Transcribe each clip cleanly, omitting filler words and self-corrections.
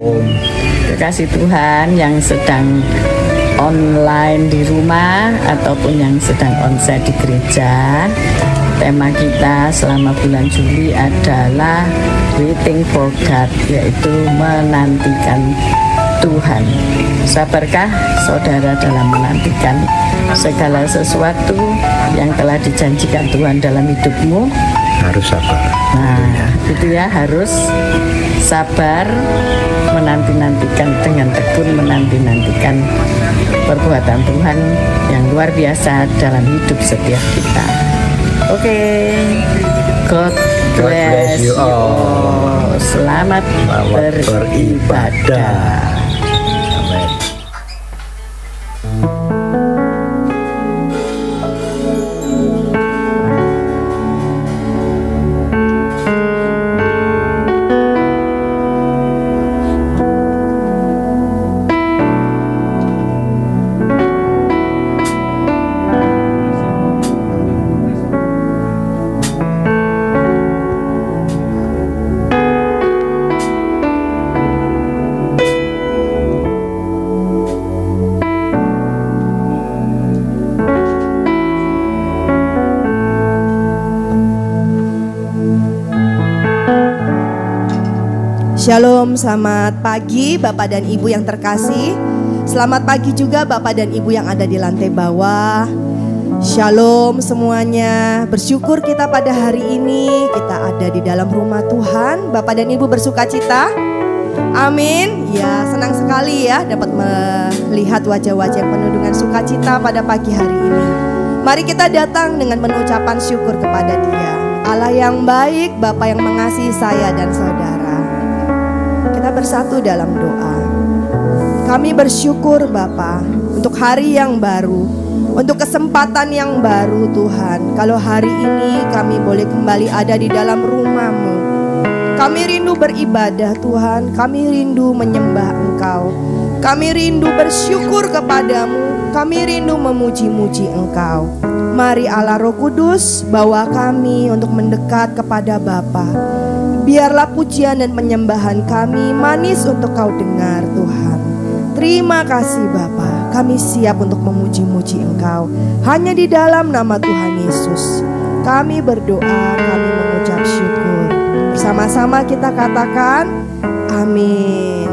Kekasih Tuhan yang sedang online di rumah ataupun yang sedang onsite di gereja, tema kita selama bulan Juli adalah waiting for God, yaitu menantikan Tuhan. Sabarkah saudara dalam menantikan segala sesuatu yang telah dijanjikan Tuhan dalam hidupmu? Harus sabar. Nah, itu ya, harus sabar, menanti-nantikan dengan tekun, menanti-nantikan perbuatan Tuhan yang luar biasa dalam hidup setiap kita. Oke, God bless you all. Selamat beribadah. Amin. Shalom, selamat pagi Bapak dan Ibu yang terkasih. Selamat pagi juga Bapak dan Ibu yang ada di lantai bawah. Shalom semuanya. Bersyukur kita pada hari ini kita ada di dalam rumah Tuhan. Bapak dan Ibu bersuka cita? Amin. Ya, senang sekali ya dapat melihat wajah-wajah yang penuh dengan sukacita pada pagi hari ini. Mari kita datang dengan mengucapkan syukur kepada Dia, Allah yang baik, Bapa yang mengasihi saya dan saudara. Kita bersatu dalam doa. Kami bersyukur Bapa untuk hari yang baru, untuk kesempatan yang baru Tuhan. Kalau hari ini kami boleh kembali ada di dalam rumah-Mu, kami rindu beribadah Tuhan, kami rindu menyembah Engkau, kami rindu bersyukur kepadamu, kami rindu memuji-muji Engkau. Mari Allah Roh Kudus bawa kami untuk mendekat kepada Bapa. Biarlah pujian dan penyembahan kami manis untuk Kau dengar Tuhan. Terima kasih Bapa, kami siap untuk memuji-muji Engkau. Hanya di dalam nama Tuhan Yesus kami berdoa, kami mengucap syukur. Bersama-sama kita katakan amin.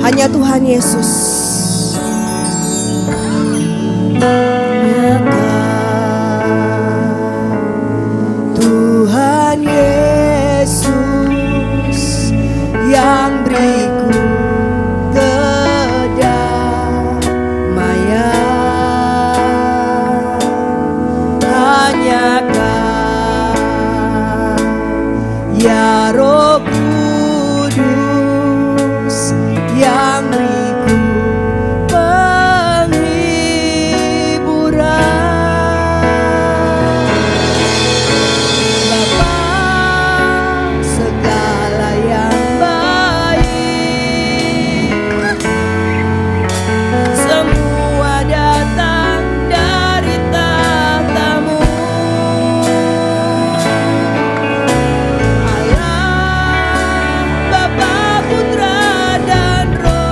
Hanya Tuhan Yesus. Tuhan Yesus yang beriku kedamaian. Hanya Kau ya Roh Kudus yang beriku penghiburan. Bapa segala yang baik, semua datang dari tahta-Mu. Allah, Bapa, Putra, dan Roh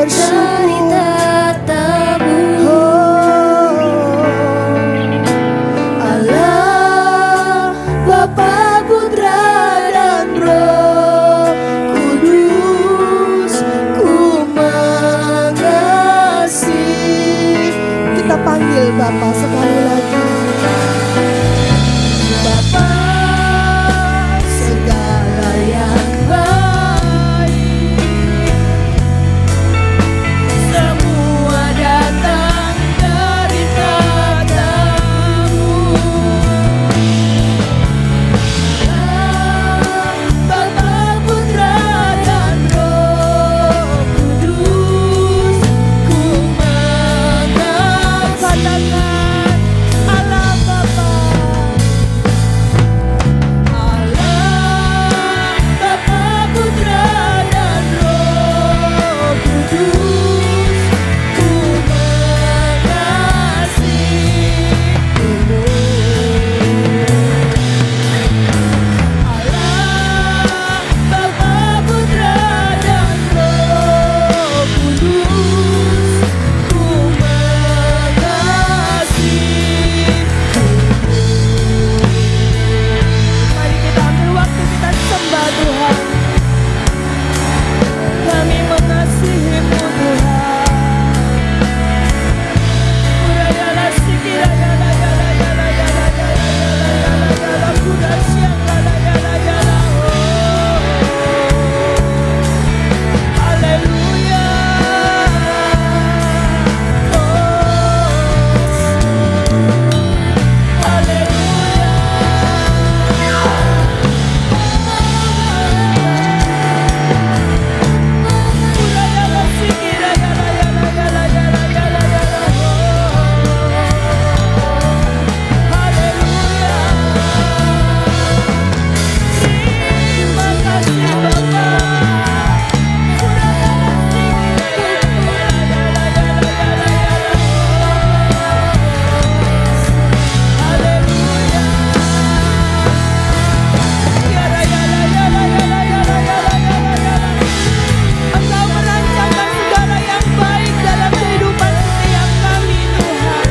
bersyukur. Allah, Bapa, Putra, dan Roh Kudus, ku mengasihi. Kita panggil Bapa sekali lagi. Bapa, segala yang baik, semua datang dari tatamu. Bapa, Putra, dan Roh Kudus, ku mengasihi. Allah Bapa, Allah Bapa, Putra, dan Roh Kudus, ku mengasihimu. Allah Bapa, Putra, dan Roh Kudus, ku mengasihimu. Mari kita ambil waktu, kita sembah Tuhan. Kami mengasihi-Mu Tuhan. Urayala sikirayala yala yala yala yala yala yala yala kudasyangala yala yala. Haleluya. Engkau merancangkan segala yang baik dalam kehidupan setiap kami, Tuhan.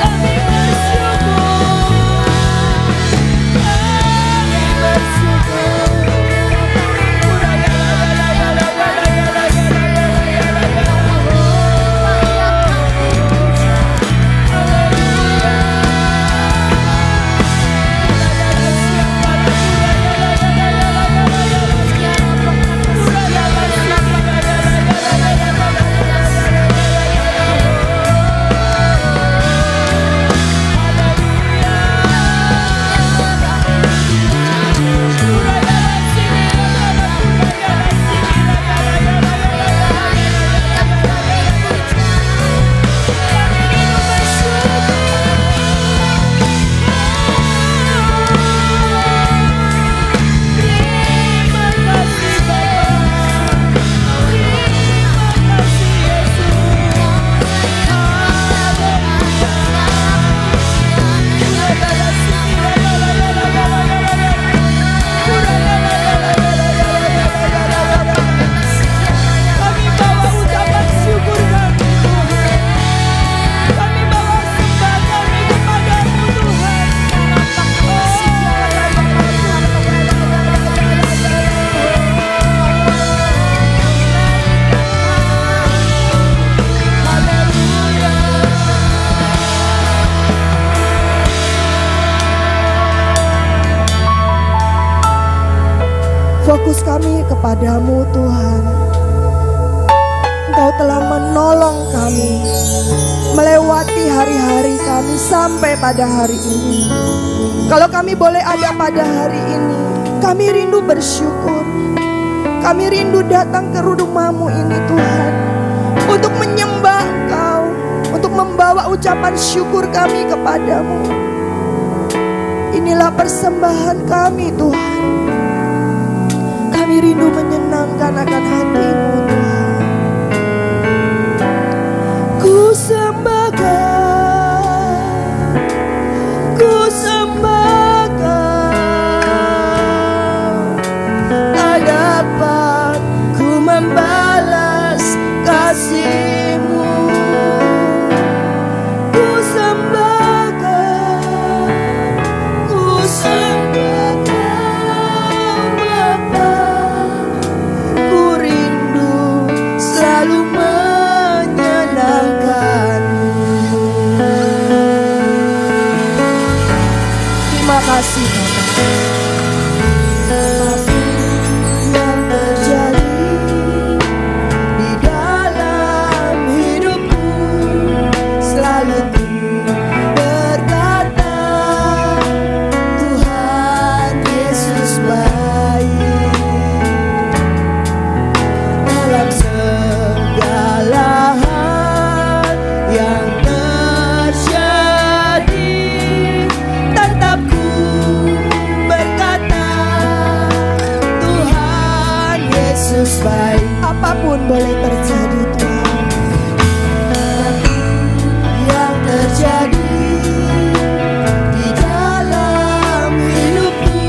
Kami bersyukur. Kami bersyukur. Kami bawa ucapan syukur kami, Tuhan. Kami bawa sembah kami kepadamu, Tuhan. Fokus kami kepadamu, Tuhan. Engkau telah menolong kami melewati hari-hari kami sampai pada hari ini. Kalau kami boleh ada pada hari ini, kami rindu bersyukur. Kami rindu datang ke rumah-Mu ini, Tuhan, untuk menyembah Engkau, untuk membawa ucapan syukur kami kepadamu. Inilah persembahan kami, Tuhan. Kami rindu menyenangkan akan hati-Mu, Tuhan. Ku sembahkan, ku sembahkan. Tak dapat ku membalas Yesus baik. Apapun boleh terjadi Tuhan, yang terjadi di dalam hidupku,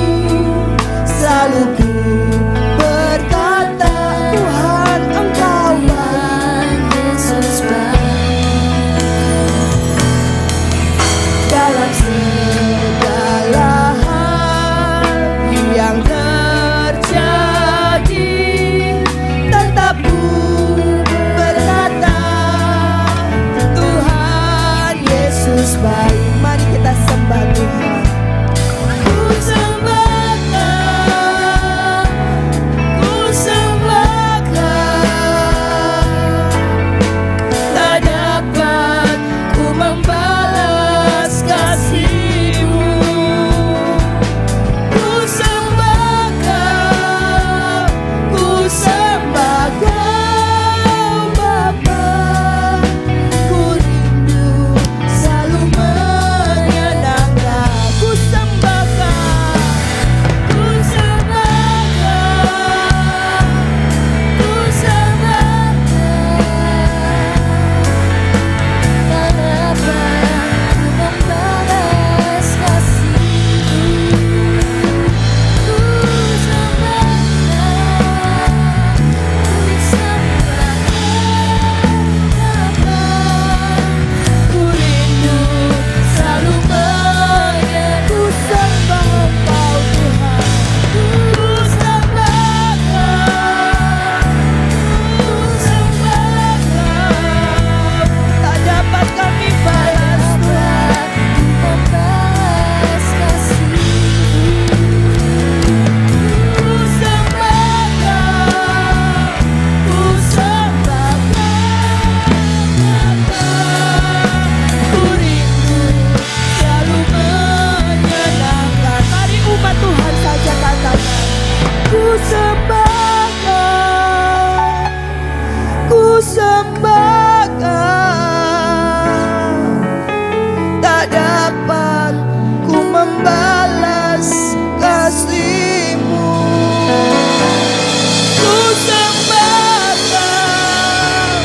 selalu ku berkata Tuhan Engkau baik. Yesus baik. Dalam segala hal yang terjadi, tetap ku berkata Tuhan Yesus baik. Mari kita sembah Tuhan. Ku sembah Kau, ku sembah Kau, tak dapat ku membalas kasih-Mu. Ku sembah Kau, ku sembah Kau Bapa, ku rindu selalu menyenangkan. Ku sembah Kau, ku sembah Kau, ku sembah Kau, tak dapat ku membalas kasih-Mu. Ku sembah Kau, ku sembah Kau Bapa, ku rindu selalu menyenangkan. Ku sembah Engkau Tuhan, ku sembah Kau, ku sembah Kau, tak dapat kami balas Tuhan, membalas kasih-Mu. Ku sembah Kau, ku sembah Kau Bapa, ku rindu selalu menyenangkan. Mari umat Tuhan saja katakan, ku sembah Kau, ku sembah Kau, tak dapat ku membalas kasih-Mu. Ku sembah Kau,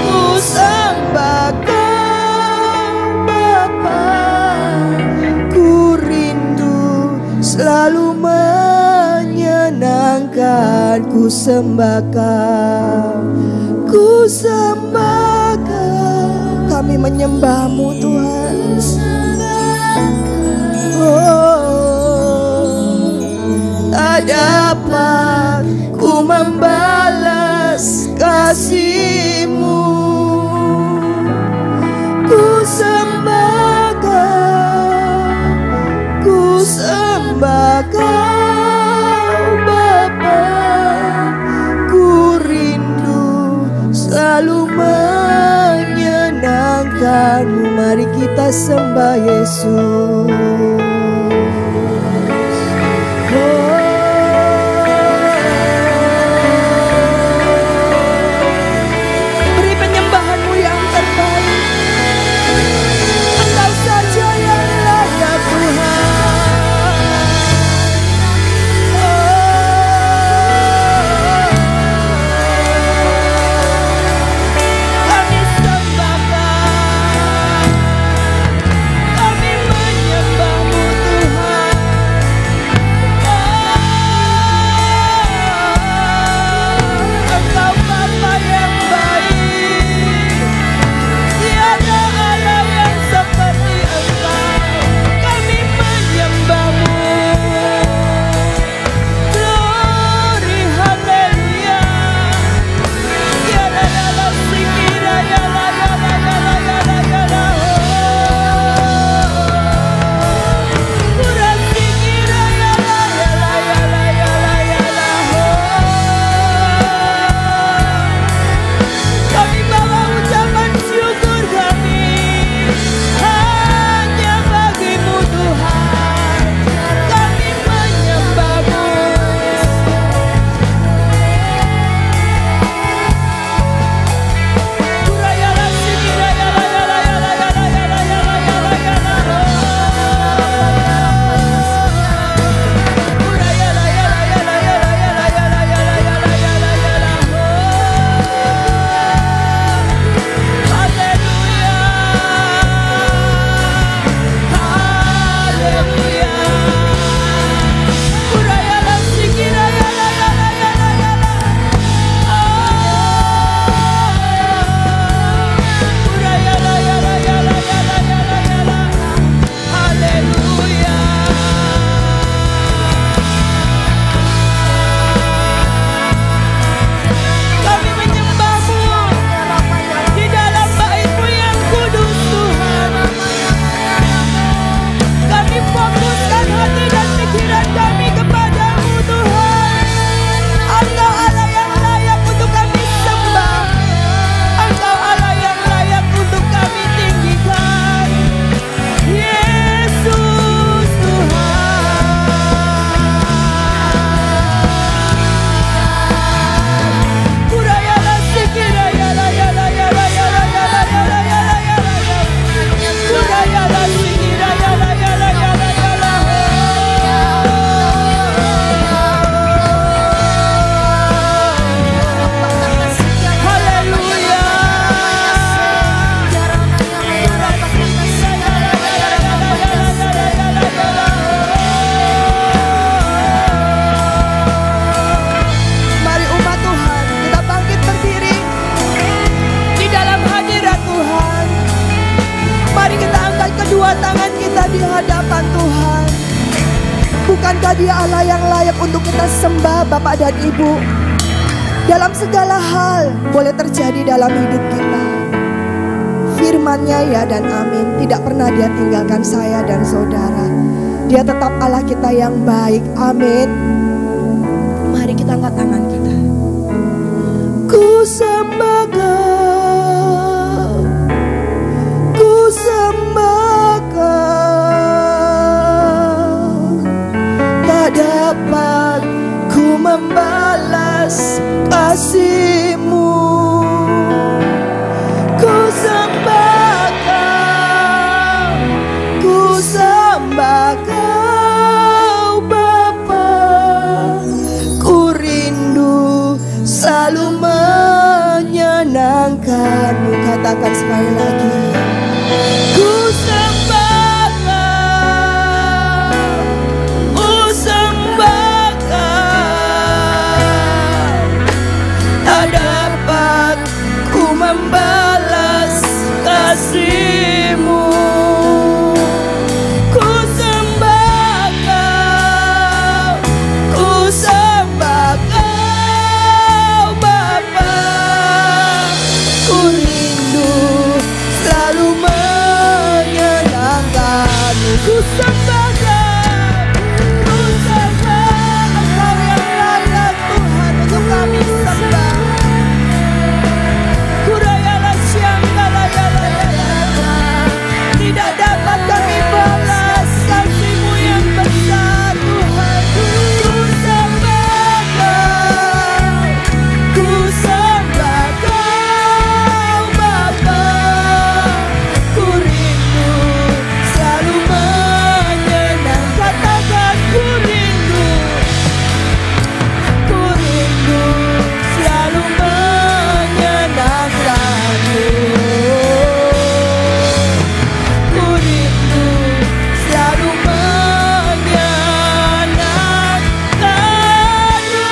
ku sembah Kau Bapa, ku rindu selalu menyenangkan. Ku sembah Kau, ku sembah Kau, kami menyembah-Mu Tuhan. Oh, tak dapat ku membalas kasih-Mu. Ku sembah Kau, ku sembah Kau Bapa, ku rindu selalu menyenangkan-Mu. Mari kita sembah Yesus. Beri penyembahan-Mu yang terbaik. Engkau saja yang layak Tuhan. Kami sembah Kau, kami menyembah-Mu apakah Dia Allah yang layak untuk kita sembah Bapak dan Ibu. Dalam segala hal boleh terjadi dalam hidup kita. Firman-Nya ya dan amin. Tidak pernah Dia tinggalkan saya dan saudara. Dia tetap Allah kita yang baik. Amin. Mari kita angkat tangan kita. Ku sembah Kau, ku sembah Kau. Tak dapat ku membalas kasih-Mu. Ku sembah Kau, ku sembah Kau Bapa. Ku rindu selalu menyenangkan-Mu. Katakan sekali lagi. Ku sembah Kau, ku sembah Kau. Tak dapat ku membalas kasih-Mu. Ku sembah Kau, ku sembah Kau Bapa. Ku rindu selalu menyenangkan-Mu. Ku sembah Kau, ku sembah Engkau yang layak Tuhan untuk kami sembah. Kurayalah sianggalayala, tidak dapat kami balas kasih-Mu yang besar Tuhan. Ku sembah Kau, ku sembah Kau Bapa. Ku rindu selalu menyenangkan. Katakan ku rindu selalu menyenangkan-Mu. Ku rindu selalu menyenangkan-Mu.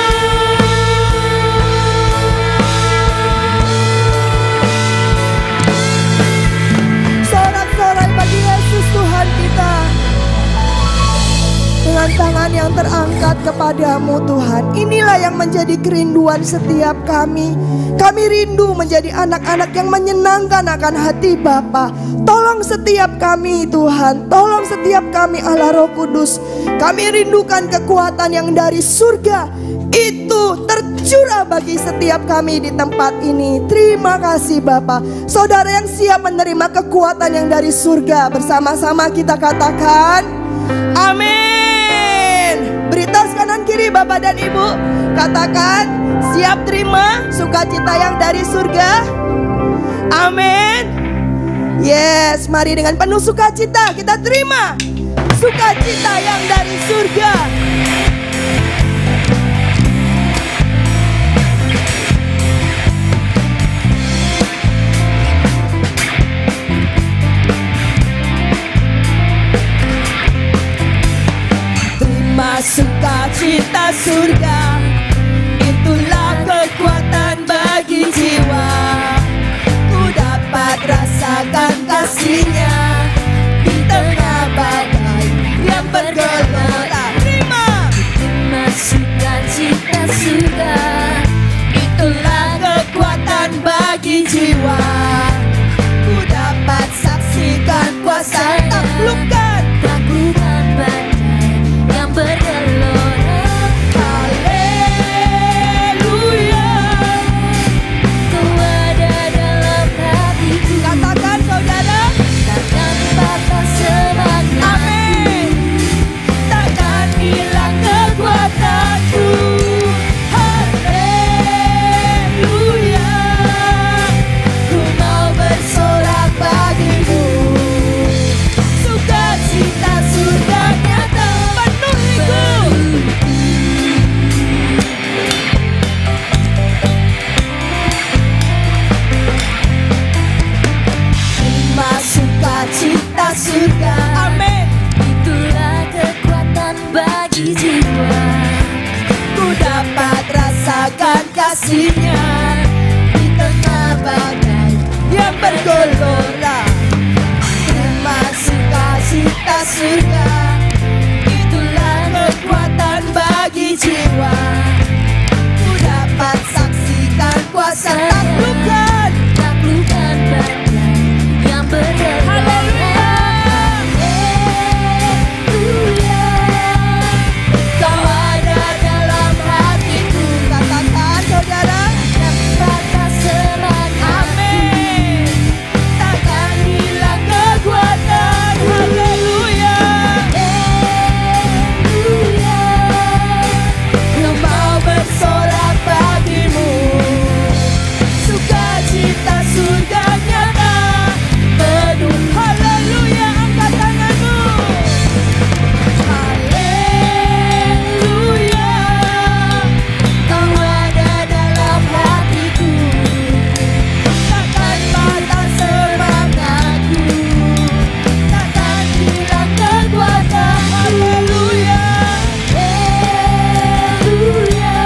Sorak-sorai bagi Yesus Tuhan kita. Dengan tangan yang terangkat kepadamu Tuhan. Inilah yang menjadi kerinduan setiap kami. Kami rindu menjadi anak-anak yang menyenangkan akan hati Bapa. Tolong setiap kami Tuhan. Tolong setiap kami Allah Roh Kudus. Kami rindukan kekuatan yang dari surga. Itu tercurah bagi setiap kami di tempat ini. Terima kasih Bapa. Saudara yang siap menerima kekuatan yang dari surga, bersama-sama kita katakan amin. Beri tas kanan kiri Bapak dan Ibu. Katakan siap terima sukacita yang dari surga. Amin. Yes, mari dengan penuh sukacita kita terima sukacita yang dari surga. Terima sukacita surga, itulah kekuatan bagi jiwa. Ku dapat rasakan kasih-Nya di tengah badai yang bergelora. Terima sukacita surga, itulah kekuatan bagi jiwa. Ku dapat saksikan kuasa taklukkan badai yang bergelora. Haleluya, Kau ada dalam hatiku. Katakan saudara, takkan patah semangat. Amin. Takkan hilang kekuatanku. Haleluya, ku mau bersorak bagimu. Sukacita surga nyata penuhiku. Terima sukacita surga. Amin. Itulah kekuatan bagi jiwa. Ku dapat rasakan kasih-Nya di tengah badai yang bergelora. Terima sukacita surga, itulah kekuatan bagi jiwa. Ku dapat saksikan kuasa taklukkan badai yang berdebar. Haleluya, Kau ada dalam hatiku. Katakan saudara, Batas semangat, amin. Takkan hilang kekuatan. Haleluya. haleluya, Ku mau bersorak bagimu, sukacita surga nyata penuh. Haleluya, angkat tanganmu. Haleluya, Kau ada dalam hatiku. takkan patah semangatku, Takkan hilang kekuatan. haleluya. Haleluya,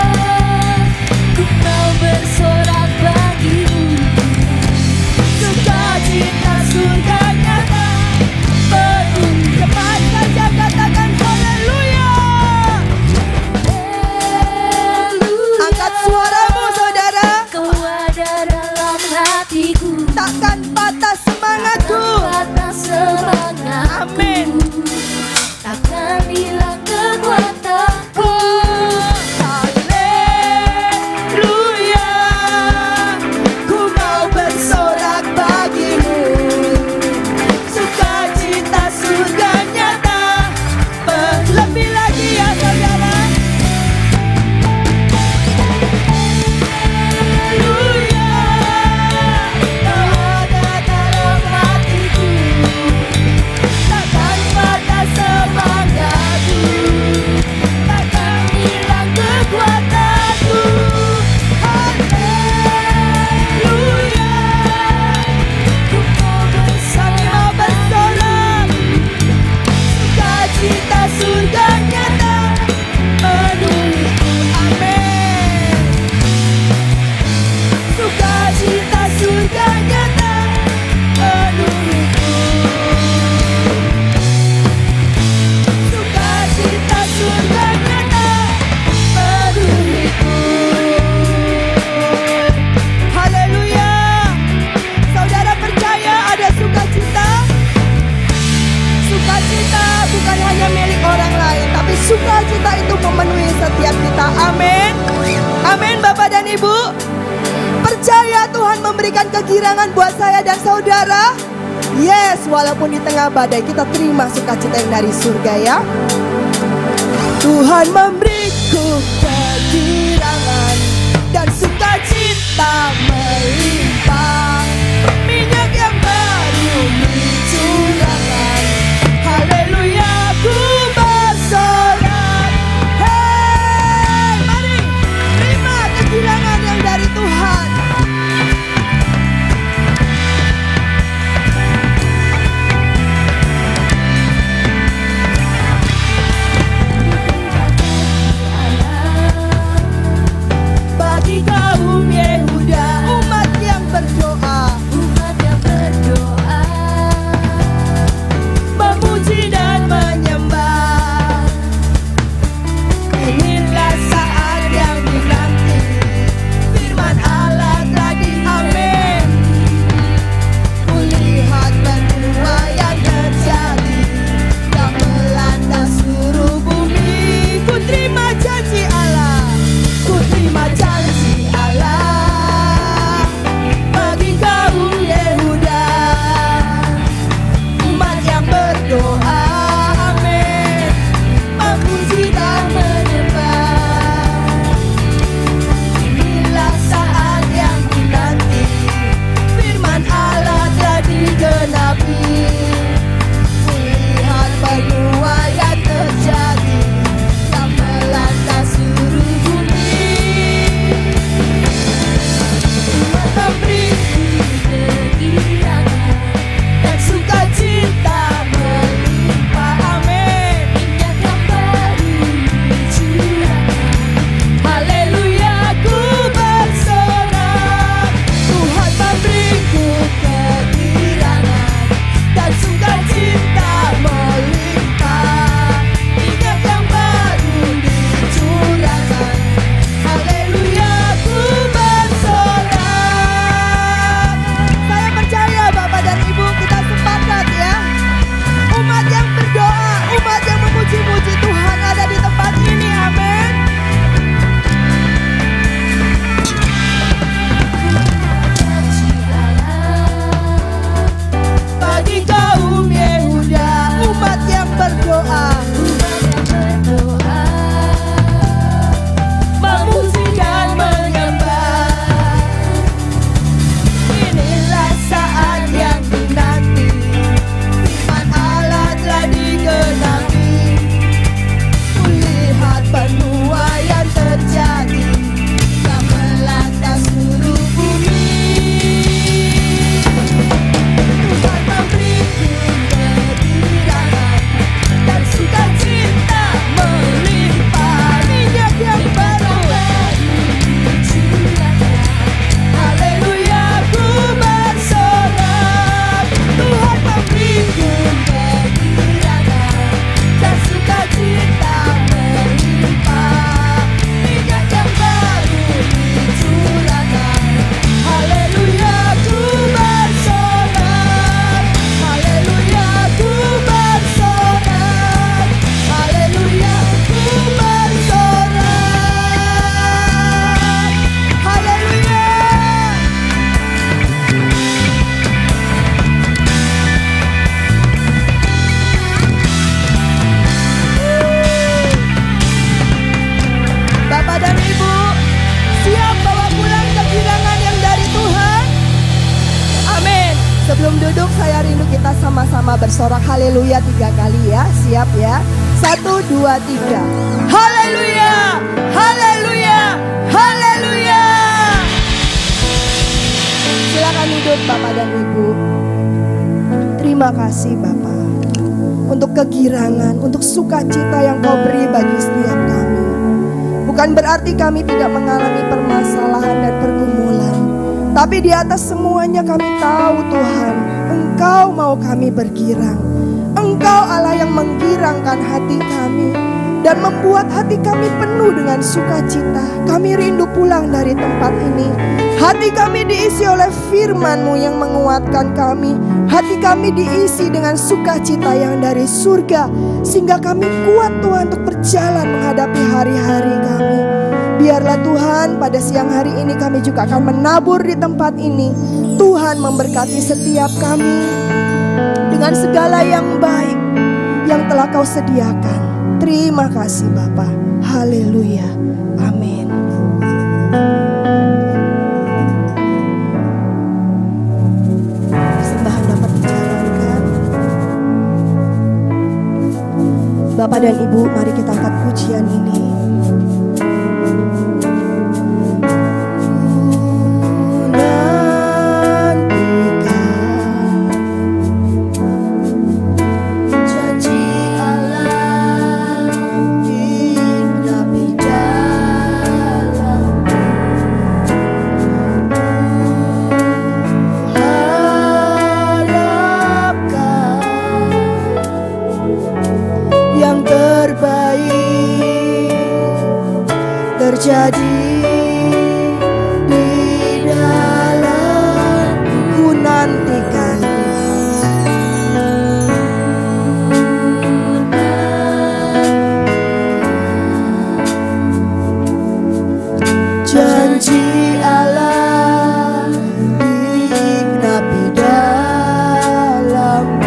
ku mau bersorak bagimu. Sukacita surga nyata penuh. Cepat saja katakan haleluya. Angkat suaramu saudara. Kau ada dalam hatiku. Takkan patah semangatku. Batas semangatku. Amin. Takkan hilang kekuatanku. Haleluya, ku mau bersorak bagimu. Sukacita surga nyata. Lebih lagi ya saudara. Haleluya, kau ada dalam hatiku. Takkan patah semangatku, takkan hilang kekuatanku. Haleluya, Ku mau kami mau bersorak. Sukacita surga nyata penuhku. Amin. Sukacita surga nyata penuhku. Sukacita surga nyata penuhku. Haleluya. Saudara percaya ada sukacita? Sukacita bukan hanya milik orang lain, tapi sukacita itu memenuhi setiap kita. Amin. Amin Bapak dan Ibu. Percaya Tuhan memberikan kegirangan buat saya dan saudara. Yes, walaupun di tengah badai kita terima sukacita yang dari surga ya. Tuhan memberiku kegirangan dan sukacita melimpah. Minyak yang baru dicurahkan. Haleluya, ku bersorak. Hei, mari terima kegirangan yang dari Tuhan. ada kita sama-sama bersorak haleluya 3 kali ya. Siap ya? 1, 2, 3. Haleluya, haleluya, haleluya. Silakan duduk Bapak dan Ibu. Terima kasih Bapak untuk kegirangan, untuk sukacita yang Kau beri bagi setiap kami. Bukan berarti kami tidak mengalami permasalahan dan pergumulan, tapi di atas semuanya kami tahu Tuhan, Engkau mau kami bergirang. Engkau Allah yang menggirangkan hati kami dan membuat hati kami penuh dengan sukacita. Kami rindu pulang dari tempat ini. Hati kami diisi oleh firman-Mu yang menguatkan kami. Hati kami diisi dengan sukacita yang dari surga, sehingga kami kuat Tuhan untuk berjalan menghadapi hari-hari kami. Biarlah Tuhan pada siang hari ini kami juga akan menabur di tempat ini. Tuhan memberkati setiap kami dengan segala yang baik yang telah Kau sediakan. Terima kasih Bapa. Haleluya. Amin. Persembahan dapat dijalankan. Bapak dan Ibu, mari kita angkat pujian ini. Terjadi di dalamku, nantikan janji Allah digenapi dalamku.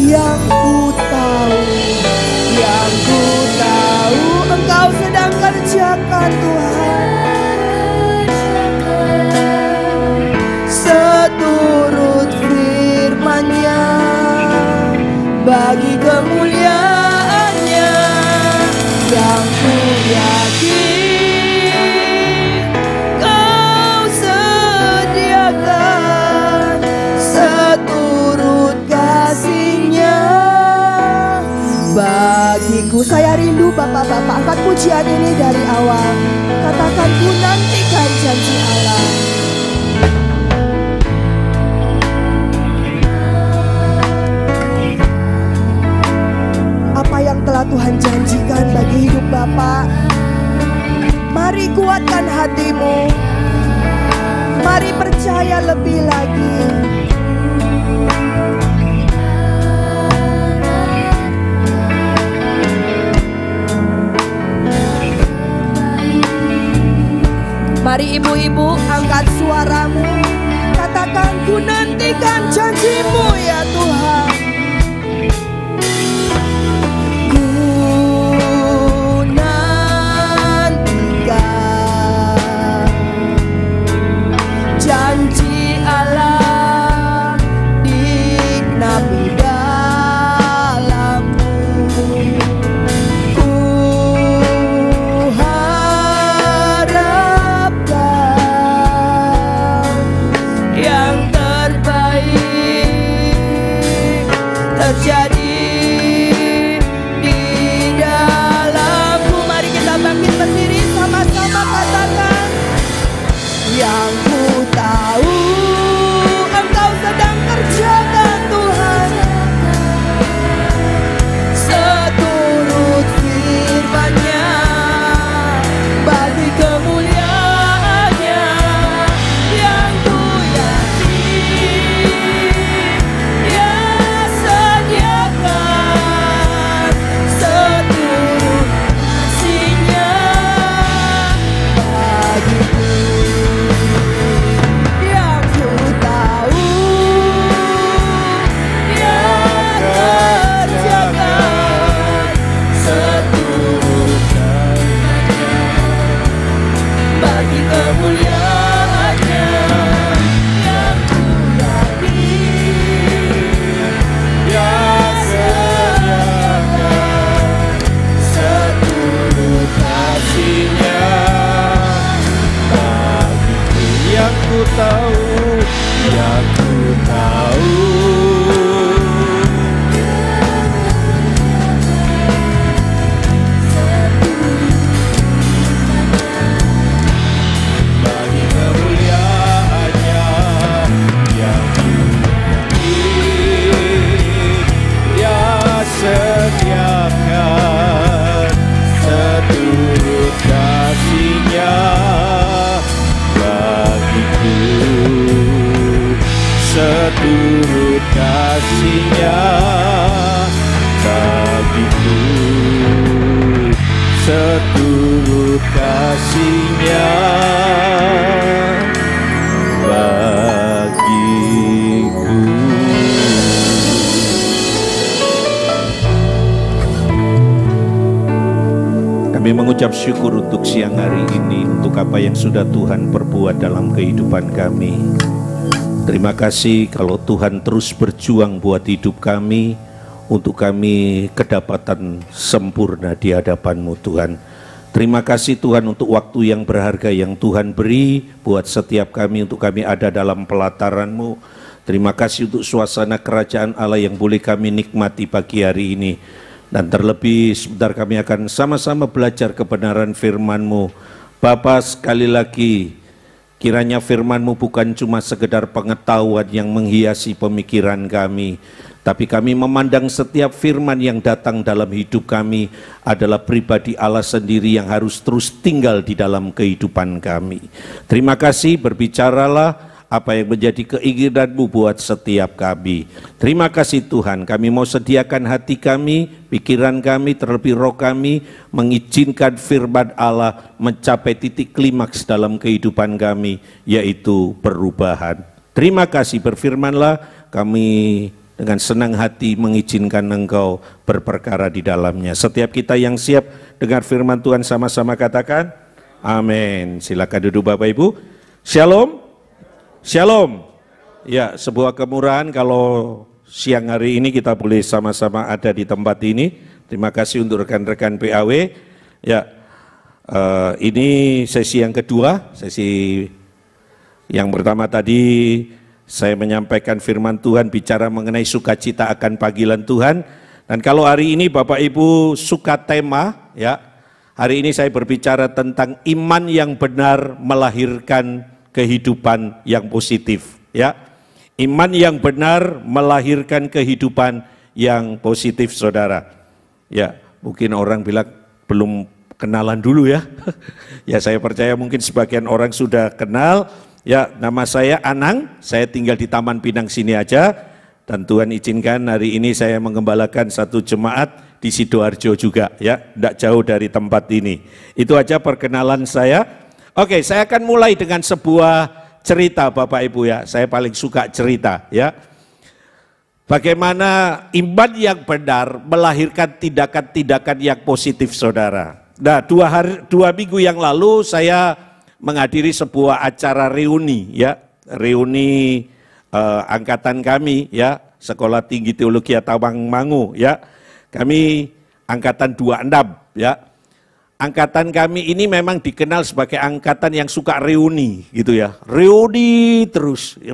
Yang ku tahu, Engkau sedang kerjakan Tuhan, seturut firman-Nya bagi kemuliaan-Nya. Yang ku yakin Kau sediakan seturut kasih-Nya bagiku. Saya rindu Bapak-bapak, angkat pujian ini dari awal. Katakan, ku nantikan janji Allah. Apa yang telah Tuhan janjikan bagi hidup Bapak, mari kuatkan hatimu. Mari percaya lebih lagi. Mari ibu-ibu angkat suaramu, katakan, ku nantikan janji-Mu ya Tuhan. Ku nantikan janji Allah digenapi dalamku. Yang terbaik kasih-Nya bagiku, seturut kasih-Nya bagiku. Kami mengucap syukur untuk siang hari ini, untuk apa yang sudah Tuhan perbuat dalam kehidupan kami. Terima kasih kalau Tuhan terus berjuang buat hidup kami, untuk kami kedapatan sempurna di hadapan-Mu Tuhan. Terima kasih Tuhan untuk waktu yang berharga yang Tuhan beri buat setiap kami, untuk kami ada dalam pelataran-Mu. Terima kasih untuk suasana kerajaan Allah yang boleh kami nikmati pagi hari ini. Dan terlebih sebentar kami akan sama-sama belajar kebenaran firman-Mu. Bapa, sekali lagi kiranya firman-Mu bukan cuma sekedar pengetahuan yang menghiasi pemikiran kami, tapi kami memandang setiap firman yang datang dalam hidup kami adalah pribadi Allah sendiri yang harus terus tinggal di dalam kehidupan kami. Terima kasih, berbicaralah apa yang menjadi keinginan-Mu buat setiap kami. Terima kasih Tuhan, kami mau sediakan hati kami, pikiran kami, terlebih roh kami, mengizinkan firman Allah mencapai titik klimaks dalam kehidupan kami, yaitu perubahan. Terima kasih, berfirmanlah, kami dengan senang hati mengizinkan Engkau berperkara di dalamnya. Setiap kita yang siap dengar firman Tuhan sama-sama katakan, amin. Silakan duduk Bapak Ibu. Shalom. Shalom. Ya, sebuah kemurahan kalau siang hari ini kita boleh sama-sama ada di tempat ini. Terima kasih untuk rekan-rekan PAW. Ya, ini sesi yang kedua. Sesi yang pertama tadi saya menyampaikan firman Tuhan bicara mengenai sukacita akan panggilan Tuhan. Dan kalau hari ini Bapak Ibu suka tema, ya, hari ini saya berbicara tentang iman yang benar melahirkan kehidupan yang positif, ya. Iman yang benar melahirkan kehidupan yang positif, saudara. Ya, mungkin orang bilang belum kenalan dulu ya. Ya, saya percaya mungkin sebagian orang sudah kenal. Ya, nama saya Anang, saya tinggal di Taman Pinang sini aja. Dan Tuhan izinkan hari ini saya mengembalakan satu jemaat di Sidoarjo juga, ya, tidak jauh dari tempat ini. Itu aja perkenalan saya. Oke, saya akan mulai dengan sebuah cerita Bapak Ibu ya. Saya paling suka cerita ya. Bagaimana iman yang benar melahirkan tindakan-tindakan yang positif, saudara. Nah, dua minggu yang lalu saya menghadiri sebuah acara reuni ya. Reuni angkatan kami ya, Sekolah Tinggi Teologi Tawangmangu ya. Kami angkatan 26 ya. Angkatan kami ini memang dikenal sebagai angkatan yang suka reuni gitu ya. Reuni terus. 2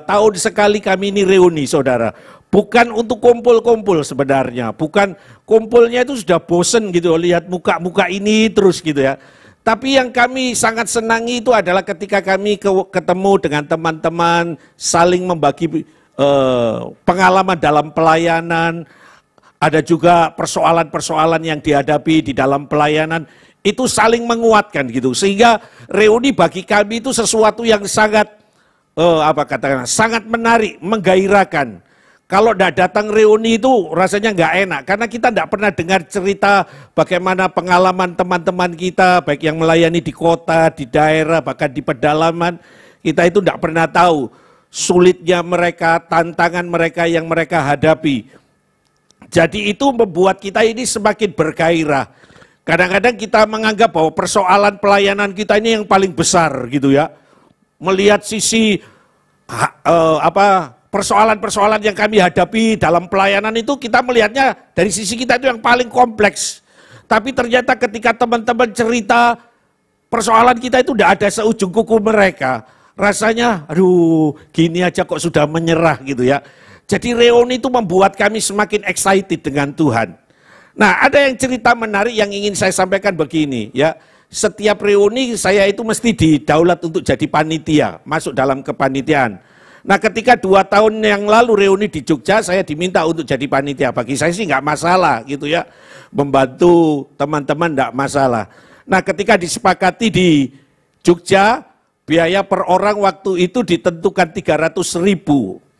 tahun sekali kami ini reuni, saudara. Bukan untuk kumpul-kumpul sebenarnya. Bukan kumpulnya itu sudah bosen gitu, lihat muka-muka ini terus gitu ya. Tapi yang kami sangat senangi itu adalah ketika kami ketemu dengan teman-teman, saling membagi pengalaman dalam pelayanan. Ada juga persoalan-persoalan yang dihadapi di dalam pelayanan, itu saling menguatkan gitu. Sehingga reuni bagi kami itu sesuatu yang sangat sangat menarik, menggairahkan. Kalau tidak datang reuni itu rasanya nggak enak, karena kita tidak pernah dengar cerita bagaimana pengalaman teman-teman kita, baik yang melayani di kota, di daerah, bahkan di pedalaman. Kita itu tidak pernah tahu sulitnya mereka, tantangan mereka yang mereka hadapi. Jadi itu membuat kita ini semakin bergairah. Kadang-kadang kita menganggap bahwa persoalan pelayanan kita ini yang paling besar gitu ya. Melihat sisi persoalan-persoalan yang kami hadapi dalam pelayanan itu, kita melihatnya dari sisi kita itu yang paling kompleks. Tapi ternyata ketika teman-teman cerita, persoalan kita itu tidak ada seujung kuku mereka. Rasanya aduh gini aja kok sudah menyerah gitu ya. Jadi reuni itu membuat kami semakin excited dengan Tuhan. Nah, ada yang cerita menarik yang ingin saya sampaikan begini ya. Setiap reuni saya itu mesti didaulat untuk jadi panitia, masuk dalam kepanitiaan. Nah, ketika 2 tahun yang lalu reuni di Jogja, saya diminta untuk jadi panitia. Bagi saya sih nggak masalah gitu ya. Membantu teman-teman nggak masalah. Nah, ketika disepakati di Jogja, biaya per orang waktu itu ditentukan 300.000.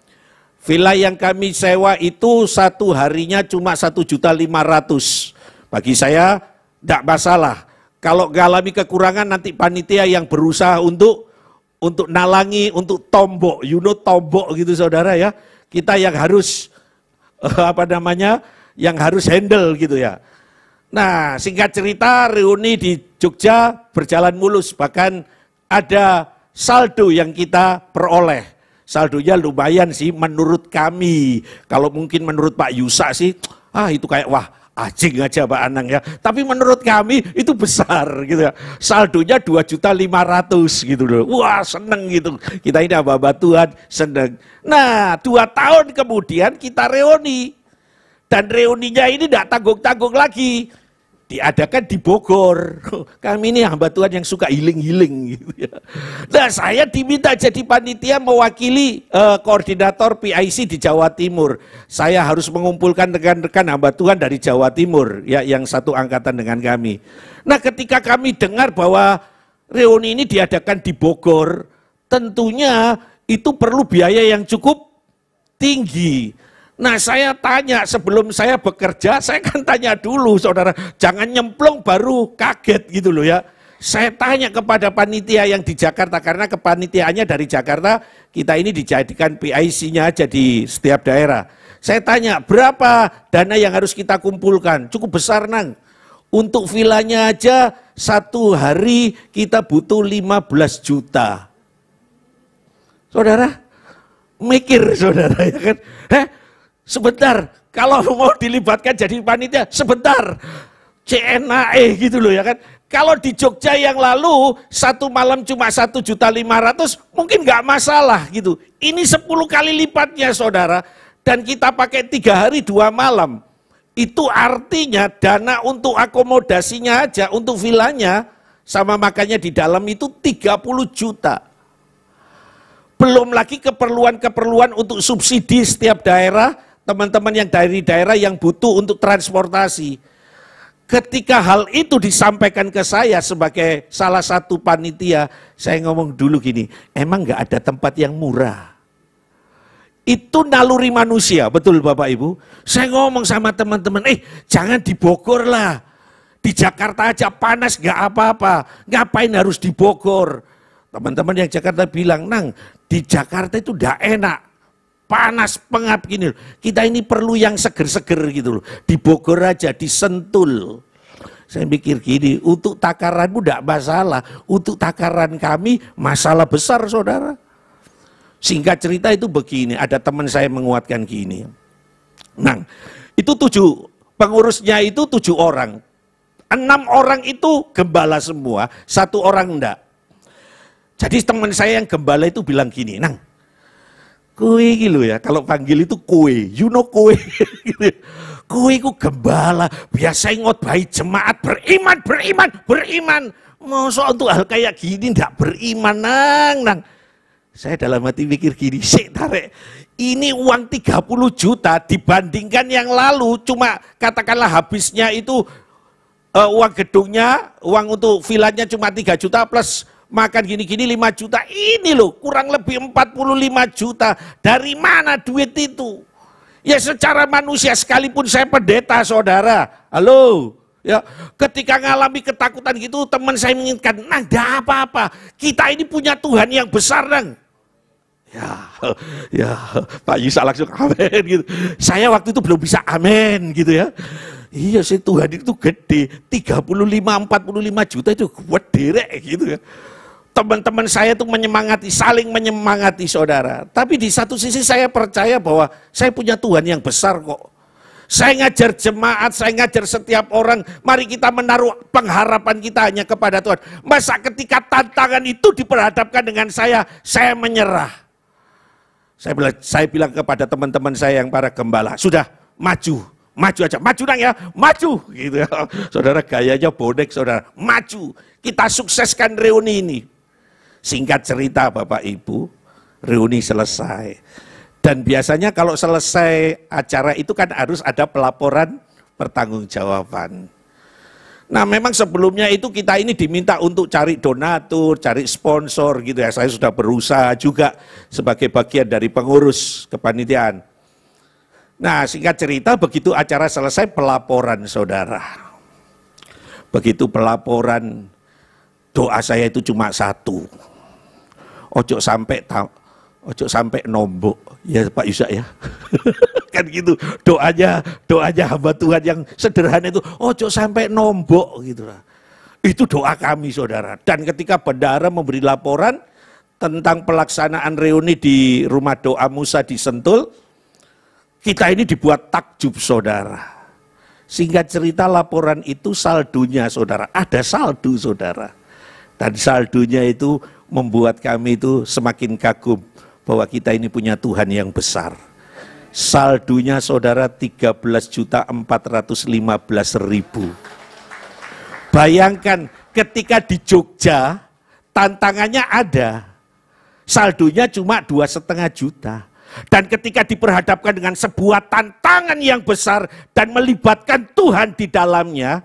Villa yang kami sewa itu satu harinya cuma 1.500.000. Bagi saya tidak masalah. Kalau mengalami kekurangan nanti panitia yang berusaha untuk nalangi, untuk tombok, tombok gitu saudara ya. Kita yang harus yang harus handle gitu ya. Nah, singkat cerita reuni di Jogja berjalan mulus, bahkan ada saldo yang kita peroleh. Saldonya lumayan sih menurut kami. Kalau mungkin menurut Pak Yusa sih, itu kayak wah anjing aja Pak Anang ya. Tapi menurut kami itu besar gitu ya. Saldonya 2.500.000 gitu loh. Wah seneng gitu. Kita ini hamba Tuhan seneng. Nah 2 tahun kemudian kita reuni. Dan reuninya ini tidak tanggung-tanggung lagi. Diadakan di Bogor. Kami ini hamba Tuhan yang suka healing gitu ya. Nah saya diminta jadi panitia mewakili koordinator PIC di Jawa Timur. Saya harus mengumpulkan rekan-rekan hamba Tuhan dari Jawa Timur ya, yang satu angkatan dengan kami. Nah ketika kami dengar bahwa reuni ini diadakan di Bogor, tentunya itu perlu biaya yang cukup tinggi. Nah saya tanya sebelum saya bekerja, saya kan tanya dulu saudara, jangan nyemplung baru kaget gitu loh ya. Saya tanya kepada panitia yang di Jakarta, karena kepanitiaannya dari Jakarta, kita ini dijadikan PIC-nya aja di setiap daerah. Saya tanya, berapa dana yang harus kita kumpulkan? Cukup besar Nang. Untuk villanya aja 1 hari kita butuh 15 juta. Saudara, mikir saudara ya kan. Sebentar, kalau mau dilibatkan jadi panitia, sebentar. CNAE gitu loh ya kan. Kalau di Jogja yang lalu, 1 malam cuma 1.500.000, mungkin nggak masalah gitu. Ini 10 kali lipatnya saudara. Dan kita pakai 3 hari 2 malam. Itu artinya dana untuk akomodasinya aja, untuk villanya, sama makannya di dalam itu 30 juta. Belum lagi keperluan-keperluan untuk subsidi setiap daerah, teman-teman yang dari daerah yang butuh untuk transportasi. Ketika hal itu disampaikan ke saya sebagai salah satu panitia, saya ngomong dulu gini, emang nggak ada tempat yang murah. Itu naluri manusia, betul Bapak Ibu. Saya ngomong sama teman-teman, jangan di Bogor lah. Di Jakarta aja panas nggak apa-apa, ngapain harus di Bogor. Teman-teman yang Jakarta bilang, Nang, di Jakarta itu udah enak. Panas, pengap gini. Kita ini perlu yang seger-seger gitu loh. Di Bogor aja, di Sentul. Saya mikir gini, untuk takaranmu tidak masalah. Untuk takaran kami, masalah besar saudara. Singkat cerita itu begini, ada teman saya menguatkan gini. Nah, itu 7, pengurusnya itu 7 orang. 6 orang itu gembala semua, 1 orang enggak. Jadi teman saya yang gembala itu bilang gini, Nang, kue gitu ya, kalau panggil itu kue, kue gitu. Kue ku gembala, biasa ngotbahi jemaat beriman. Masa untuk hal kayak gini ndak beriman Nang. Saya dalam hati mikir gini, tarik. Ini uang 30 juta dibandingkan yang lalu cuma katakanlah habisnya itu uang gedungnya, uang untuk villanya cuma 3 juta plus makan gini-gini 5 juta, ini loh kurang lebih 45 juta. Dari mana duit itu? Ya secara manusia sekalipun saya pendeta saudara, halo, ya ketika ngalami ketakutan gitu teman saya mengingatkan, Nang, enggak apa-apa, kita ini punya Tuhan yang besar Nang. Ya Pak Yusa langsung amin gitu. Saya waktu itu belum bisa amin gitu ya. Iya sih Tuhan itu gede, 35-45 juta itu gede gitu ya. Teman-teman saya itu menyemangati, saling menyemangati saudara. Tapi di satu sisi saya percaya bahwa saya punya Tuhan yang besar kok. Saya ngajar jemaat, saya ngajar setiap orang. Mari kita menaruh pengharapan kita hanya kepada Tuhan. Masa ketika tantangan itu diperhadapkan dengan saya menyerah. Saya bilang kepada teman-teman saya yang para gembala, sudah maju aja, maju Nang ya, maju gitu ya. Saudara gayanya bonek saudara, maju. Kita sukseskan reuni ini. Singkat cerita Bapak Ibu, reuni selesai. Dan biasanya kalau selesai acara itu kan harus ada pelaporan pertanggungjawaban. Nah memang sebelumnya itu kita ini diminta untuk cari donatur, cari sponsor gitu ya. Saya sudah berusaha juga sebagai bagian dari pengurus kepanitiaan. Nah singkat cerita begitu acara selesai pelaporan saudara. Begitu pelaporan doa saya itu cuma satu. Ojo sampai nombok. Ya Pak Yusak ya. Kan gitu doanya hamba Tuhan yang sederhana itu ojo sampai nombok gitu lah. Itu doa kami saudara. Dan ketika bendahara memberi laporan tentang pelaksanaan reuni di rumah doa Musa di Sentul, kita ini dibuat takjub saudara. Singkat cerita laporan itu saldonya saudara, ada saldo saudara. Dan saldonya itu membuat kami itu semakin kagum bahwa kita ini punya Tuhan yang besar. Saldonya saudara 13.415.000. Bayangkan ketika di Jogja tantangannya ada, saldonya cuma 2,5 juta. Dan ketika diperhadapkan dengan sebuah tantangan yang besar dan melibatkan Tuhan di dalamnya,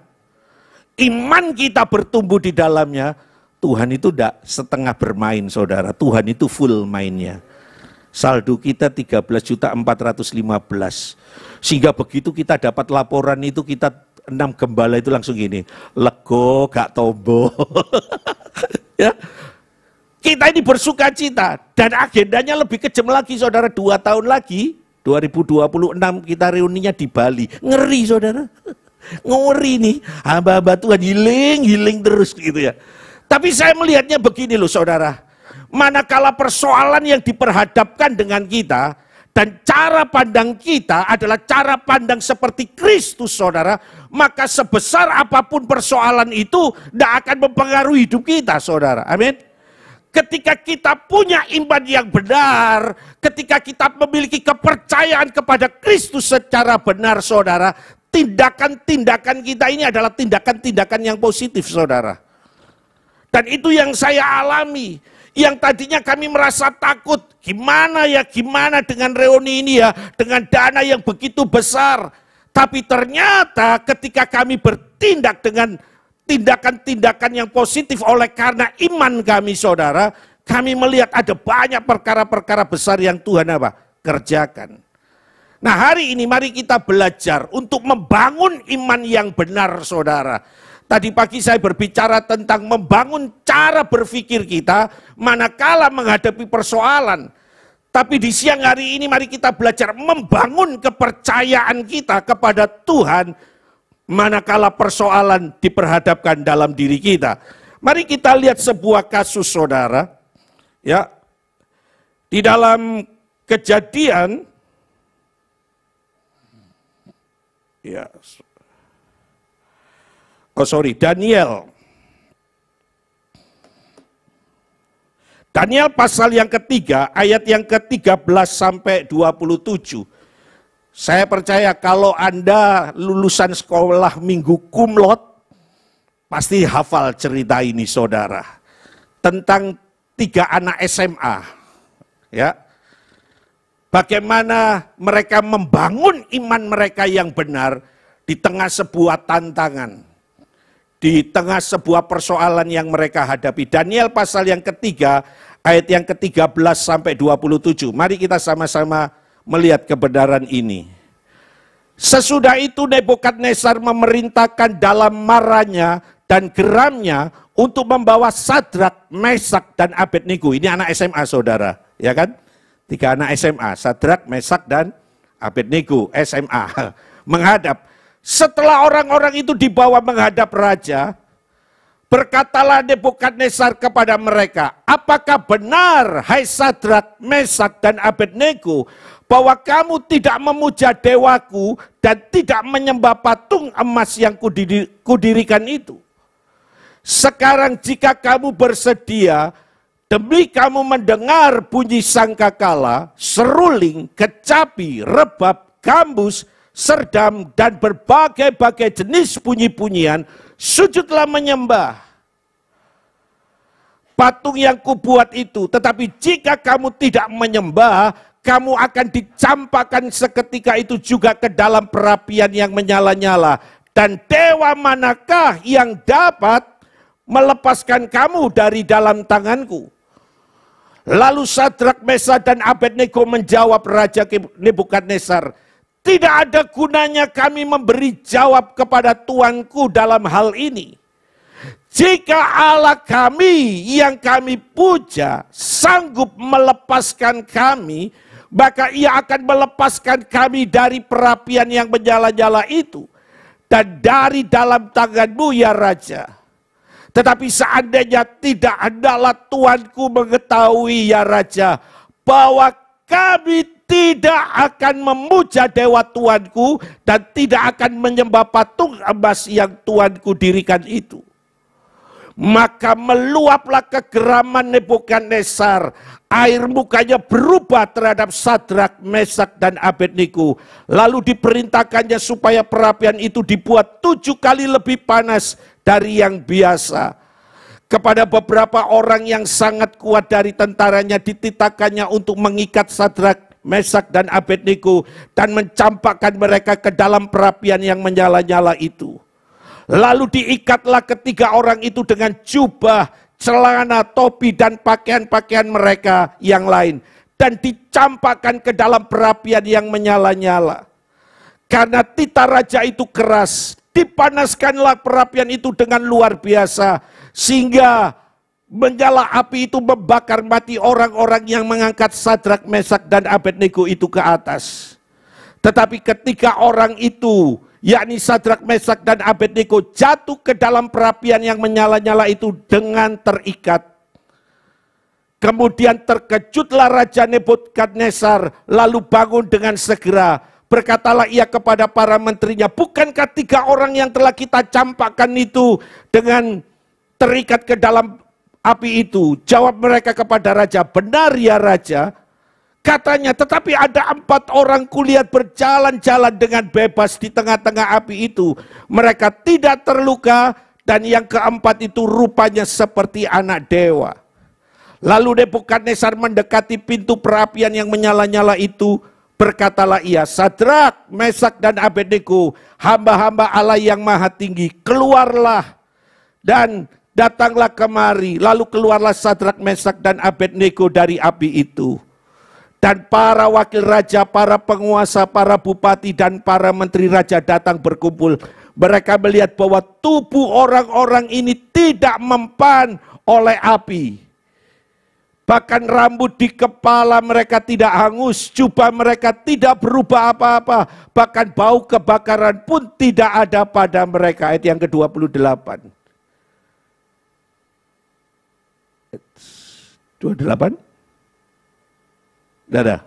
iman kita bertumbuh di dalamnya, Tuhan itu tidak setengah bermain saudara, Tuhan itu full mainnya. Saldo kita 13.415. Sehingga begitu kita dapat laporan itu, kita 6 gembala itu langsung gini, lego gak tombo. Ya. Kita ini bersuka cita dan agendanya lebih kejam lagi saudara, 2 tahun lagi 2026 kita reuninya di Bali. Ngeri saudara, ngeri nih, hamba-hamba Tuhan hiling terus gitu ya. Tapi saya melihatnya begini loh saudara, manakala persoalan yang diperhadapkan dengan kita dan cara pandang kita adalah cara pandang seperti Kristus saudara, maka sebesar apapun persoalan itu tidak akan mempengaruhi hidup kita saudara, amin. Ketika kita punya iman yang benar, ketika kita memiliki kepercayaan kepada Kristus secara benar saudara, tindakan-tindakan kita ini adalah tindakan-tindakan yang positif saudara. Dan itu yang saya alami. Yang tadinya kami merasa takut, gimana dengan reuni ini ya, dengan dana yang begitu besar. Tapi ternyata ketika kami bertindak dengan tindakan-tindakan yang positif oleh karena iman kami saudara, kami melihat ada banyak perkara-perkara besar yang Tuhan kerjakan. Nah hari ini mari kita belajar untuk membangun iman yang benar saudara. Tadi pagi saya berbicara tentang membangun cara berpikir kita manakala menghadapi persoalan. Tapi di siang hari ini mari kita belajar membangun kepercayaan kita kepada Tuhan manakala persoalan diperhadapkan dalam diri kita. Mari kita lihat sebuah kasus saudara. Ya. Di dalam Kejadian ya. Daniel. Daniel pasal yang ketiga, ayat yang ke-13 sampai 27. Saya percaya kalau Anda lulusan sekolah minggu kumlot, pasti hafal cerita ini saudara. Tentang 3 anak SMA. Ya. Bagaimana mereka membangun iman mereka yang benar di tengah sebuah tantangan. Di tengah sebuah persoalan yang mereka hadapi. Daniel pasal yang ketiga, ayat yang ke-13 sampai 27. Mari kita sama-sama melihat kebenaran ini. Sesudah itu Nebukadnezar memerintahkan dalam marahnya dan geramnya untuk membawa Sadrak, Mesak dan Abednego. Ini anak SMA saudara, ya kan? 3 anak SMA, Sadrak, Mesak dan Abednego, SMA. Menghadap. Setelah orang-orang itu dibawa menghadap raja, berkatalah Nebukadnezar kepada mereka, apakah benar hai Sadrak, Mesak dan Abednego bahwa kamu tidak memuja dewaku dan tidak menyembah patung emas yang kudirikan itu? Sekarang jika kamu bersedia, demi kamu mendengar bunyi sangkakala, seruling, kecapi, rebab, gambus, serdam, dan berbagai-bagai jenis bunyi-bunyian, sujudlah menyembah patung yang kubuat itu. Tetapi jika kamu tidak menyembah, kamu akan dicampakkan seketika itu juga ke dalam perapian yang menyala-nyala. Dan dewa manakah yang dapat melepaskan kamu dari dalam tanganku? Lalu Sadrak, Mesak, dan Abednego menjawab Raja Nebukadnezar, tidak ada gunanya kami memberi jawab kepada tuanku dalam hal ini. Jika Allah kami yang kami puja sanggup melepaskan kami, maka ia akan melepaskan kami dari perapian yang menyala-nyala itu dan dari dalam tanganmu ya Raja. Tetapi seandainya tidak, hendaklah tuanku mengetahui ya Raja, bahwa kami tidak akan memuja dewa tuanku dan tidak akan menyembah patung emas yang tuanku dirikan itu. Maka meluaplah kegeraman Nebukadnezar, air mukanya berubah terhadap Sadrak, Mesak, dan Abednego. Lalu diperintahkannya supaya perapian itu dibuat 7 kali lebih panas dari yang biasa. Kepada beberapa orang yang sangat kuat dari tentaranya dititahkannya untuk mengikat Sadrak, Mesak, dan Abednego dan mencampakkan mereka ke dalam perapian yang menyala-nyala itu. Lalu diikatlah ketiga orang itu dengan jubah, celana, topi, dan pakaian-pakaian mereka yang lain. Dan dicampakkan ke dalam perapian yang menyala-nyala. Karena titah raja itu keras, dipanaskanlah perapian itu dengan luar biasa. Sehingga menyala api itu membakar mati orang-orang yang mengangkat Sadrak, Mesak, dan Abednego itu ke atas. Tetapi ketika orang itu, yakni Sadrak, Mesak, dan Abednego jatuh ke dalam perapian yang menyala-nyala itu dengan terikat. Kemudian terkejutlah Raja Nebukadnezar lalu bangun dengan segera. Berkatalah ia kepada para menterinya, bukankah 3 orang yang telah kita campakkan itu dengan terikat ke dalam api itu? Jawab mereka kepada raja, benar ya Raja. Katanya, tetapi ada 4 orang kulihat berjalan-jalan dengan bebas di tengah-tengah api itu. Mereka tidak terluka dan yang keempat itu rupanya seperti anak dewa. Lalu Nebukadnezar mendekati pintu perapian yang menyala-nyala itu. Berkatalah ia, Sadrak, Mesak, dan Abednego, hamba-hamba Allah yang maha tinggi, keluarlah dan datanglah kemari. Lalu keluarlah Sadrak, Mesak, dan Abednego dari api itu. Dan para wakil raja, para penguasa, para bupati, dan para menteri raja datang berkumpul. Mereka melihat bahwa tubuh orang-orang ini tidak mempan oleh api. Bahkan rambut di kepala mereka tidak hangus, jubah mereka tidak berubah apa-apa. Bahkan bau kebakaran pun tidak ada pada mereka. Ayat yang ke-28. 28? Tidak ada.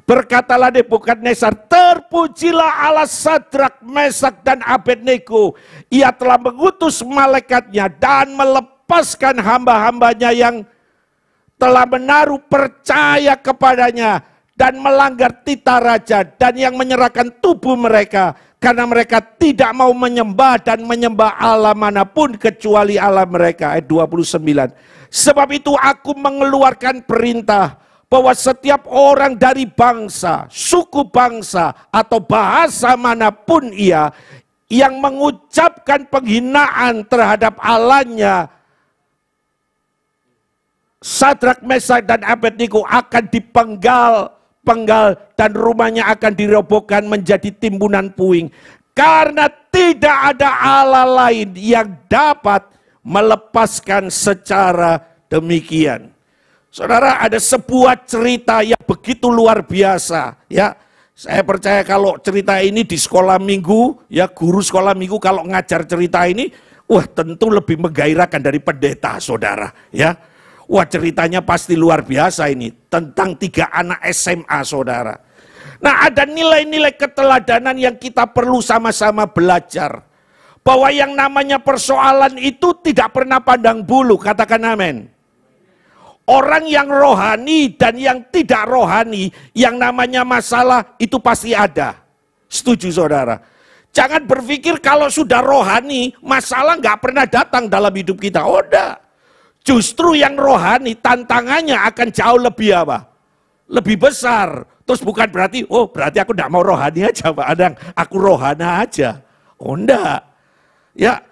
Berkatalah Nebukadnezar, terpujilah Allah Sadrak, Mesak, dan Abednego. Ia telah mengutus malaikatnya dan melepaskan hamba-hambanya yang telah menaruh percaya kepadanya dan melanggar titah raja dan yang menyerahkan tubuh mereka karena mereka tidak mau menyembah dan menyembah Allah manapun kecuali Allah mereka. Ayat 29. Sebab itu aku mengeluarkan perintah bahwa setiap orang dari bangsa, suku bangsa, atau bahasa manapun ia yang mengucapkan penghinaan terhadap Allahnya, Sadrak, Mesak, dan Abednego akan dipenggal dan rumahnya akan dirobohkan menjadi timbunan puing. Karena tidak ada Allah lain yang dapat melepaskan secara demikian. Saudara, ada sebuah cerita yang begitu luar biasa, ya. Saya percaya kalau cerita ini di sekolah minggu, ya guru sekolah minggu kalau ngajar cerita ini, wah tentu lebih menggairahkan dari pendeta, saudara, ya. Wah ceritanya pasti luar biasa ini, tentang 3 anak SMA, saudara. Nah, ada nilai-nilai keteladanan yang kita perlu sama-sama belajar. Bahwa yang namanya persoalan itu tidak pernah pandang bulu, katakan amin. Orang yang rohani dan yang tidak rohani, yang namanya masalah itu pasti ada. Setuju saudara? Jangan berpikir kalau sudah rohani, masalah nggak pernah datang dalam hidup kita. Oh enggak. Justru yang rohani tantangannya akan jauh lebih apa? Lebih besar. Terus bukan berarti, oh berarti aku tidak mau rohani aja Pak Adang, aku rohana aja. Oh enggak. Ya,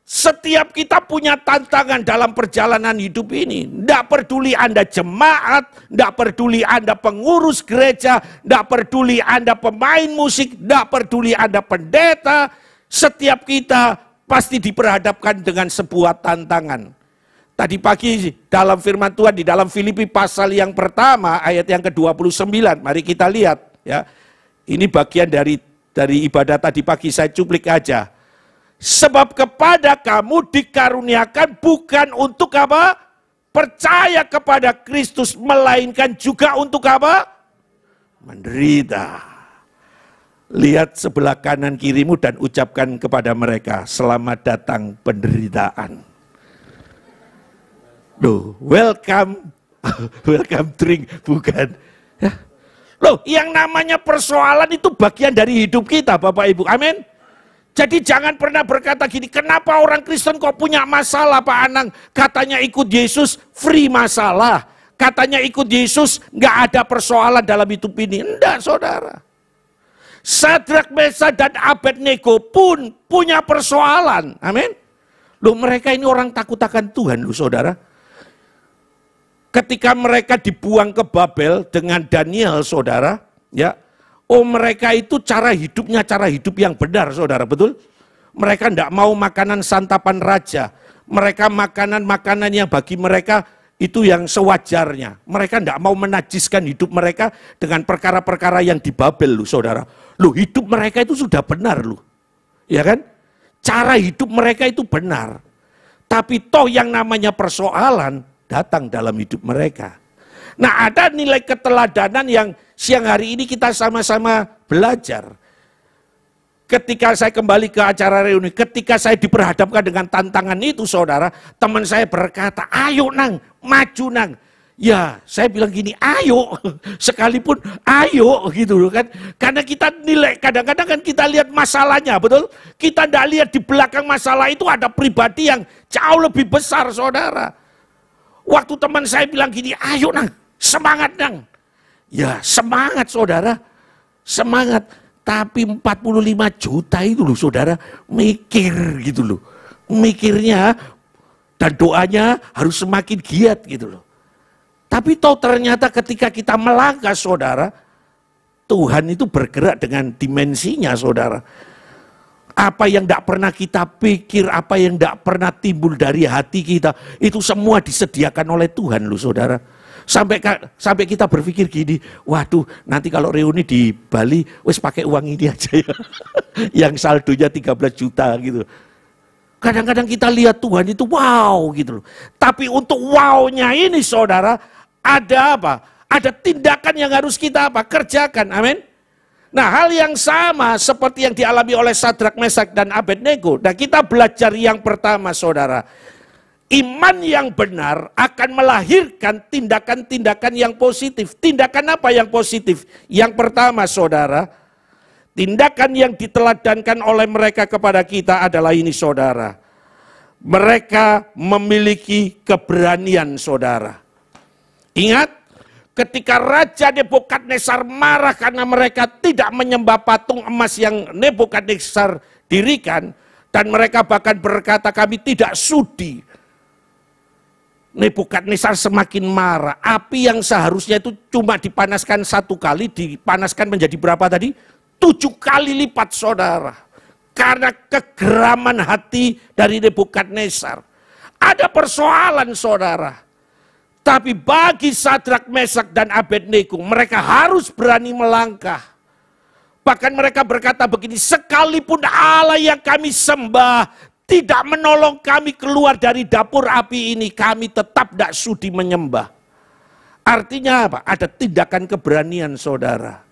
setiap kita punya tantangan dalam perjalanan hidup ini. Tidak peduli Anda jemaat, tidak peduli Anda pengurus gereja, tidak peduli Anda pemain musik, tidak peduli Anda pendeta. Setiap kita pasti diperhadapkan dengan sebuah tantangan. Tadi pagi dalam firman Tuhan di dalam Filipi pasal yang pertama ayat yang ke-29. Mari kita lihat ya. Ini bagian dari ibadah tadi pagi, saya cuplik aja. Sebab kepada kamu dikaruniakan bukan untuk apa? Percaya kepada Kristus, melainkan juga untuk apa? Menderita. Lihat sebelah kanan kirimu dan ucapkan kepada mereka, selamat datang penderitaan. Loh, welcome, welcome drink, bukan. Ya. Loh, yang namanya persoalan itu bagian dari hidup kita, Bapak Ibu, amin. Jadi jangan pernah berkata gini, kenapa orang Kristen kok punya masalah Pak Anang? Katanya ikut Yesus, free masalah. Katanya ikut Yesus, nggak ada persoalan dalam hidup ini. Enggak, saudara. Sadrak, Mesak, dan Abednego pun punya persoalan, amin. Loh, mereka ini orang takut akan Tuhan, loh saudara. Ketika mereka dibuang ke Babel dengan Daniel, saudara, ya, oh mereka itu cara hidupnya cara hidup yang benar, saudara, betul? Mereka tidak mau makanan santapan raja, mereka makanan-makanan yang bagi mereka itu yang sewajarnya. Mereka tidak mau menajiskan hidup mereka dengan perkara-perkara yang di Babel, loh, saudara. Loh, hidup mereka itu sudah benar, loh, ya kan? Cara hidup mereka itu benar, tapi toh yang namanya persoalan datang dalam hidup mereka. Nah, ada nilai keteladanan yang siang hari ini kita sama-sama belajar. Ketika saya kembali ke acara reuni, ketika saya diperhadapkan dengan tantangan itu, saudara, teman saya berkata, ayo Nang, maju Nang. Ya, saya bilang gini, ayo, sekalipun ayo gitu loh kan. Karena kita nilai, kadang-kadang kan kita lihat masalahnya, betul? Kita tidak lihat di belakang masalah itu ada pribadi yang jauh lebih besar, saudara. Waktu teman saya bilang gini, ayo Nang, semangat Nang. Ya semangat saudara, semangat. Tapi 45 juta itu loh saudara, mikir gitu loh. Mikirnya dan doanya harus semakin giat gitu loh. Tapi tahu ternyata ketika kita melangkah saudara, Tuhan itu bergerak dengan dimensinya saudara. Apa yang tidak pernah kita pikir, apa yang tidak pernah timbul dari hati kita, itu semua disediakan oleh Tuhan loh saudara. Sampai kita berpikir gini, waduh nanti kalau reuni di Bali, wes pakai uang ini aja ya. Yang saldonya 13 juta gitu. Kadang-kadang kita lihat Tuhan itu wow gitu loh. Tapi untuk wow-nya ini saudara, ada apa? Ada tindakan yang harus kita apa? Kerjakan, amin. Nah, hal yang sama seperti yang dialami oleh Sadrak, Mesak, dan Abednego. Nah, kita belajar yang pertama, saudara. Iman yang benar akan melahirkan tindakan-tindakan yang positif. Tindakan apa yang positif? Yang pertama, saudara, tindakan yang diteladankan oleh mereka kepada kita adalah ini, saudara. Mereka memiliki keberanian, saudara. Ingat, ketika Raja Nebukadnezar marah karena mereka tidak menyembah patung emas yang Nebukadnezar dirikan, dan mereka bahkan berkata kami tidak sudi. Nebukadnezar semakin marah. Api yang seharusnya itu cuma dipanaskan 1 kali, dipanaskan menjadi berapa tadi? 7 kali lipat saudara. Karena kegeraman hati dari Nebukadnezar. Ada persoalan saudara. Tapi bagi Sadrak, Mesak, dan Abednego, mereka harus berani melangkah. Bahkan mereka berkata begini, sekalipun Allah yang kami sembah tidak menolong kami keluar dari dapur api ini, kami tetap tidak sudi menyembah. Artinya apa? Ada tindakan keberanian saudara.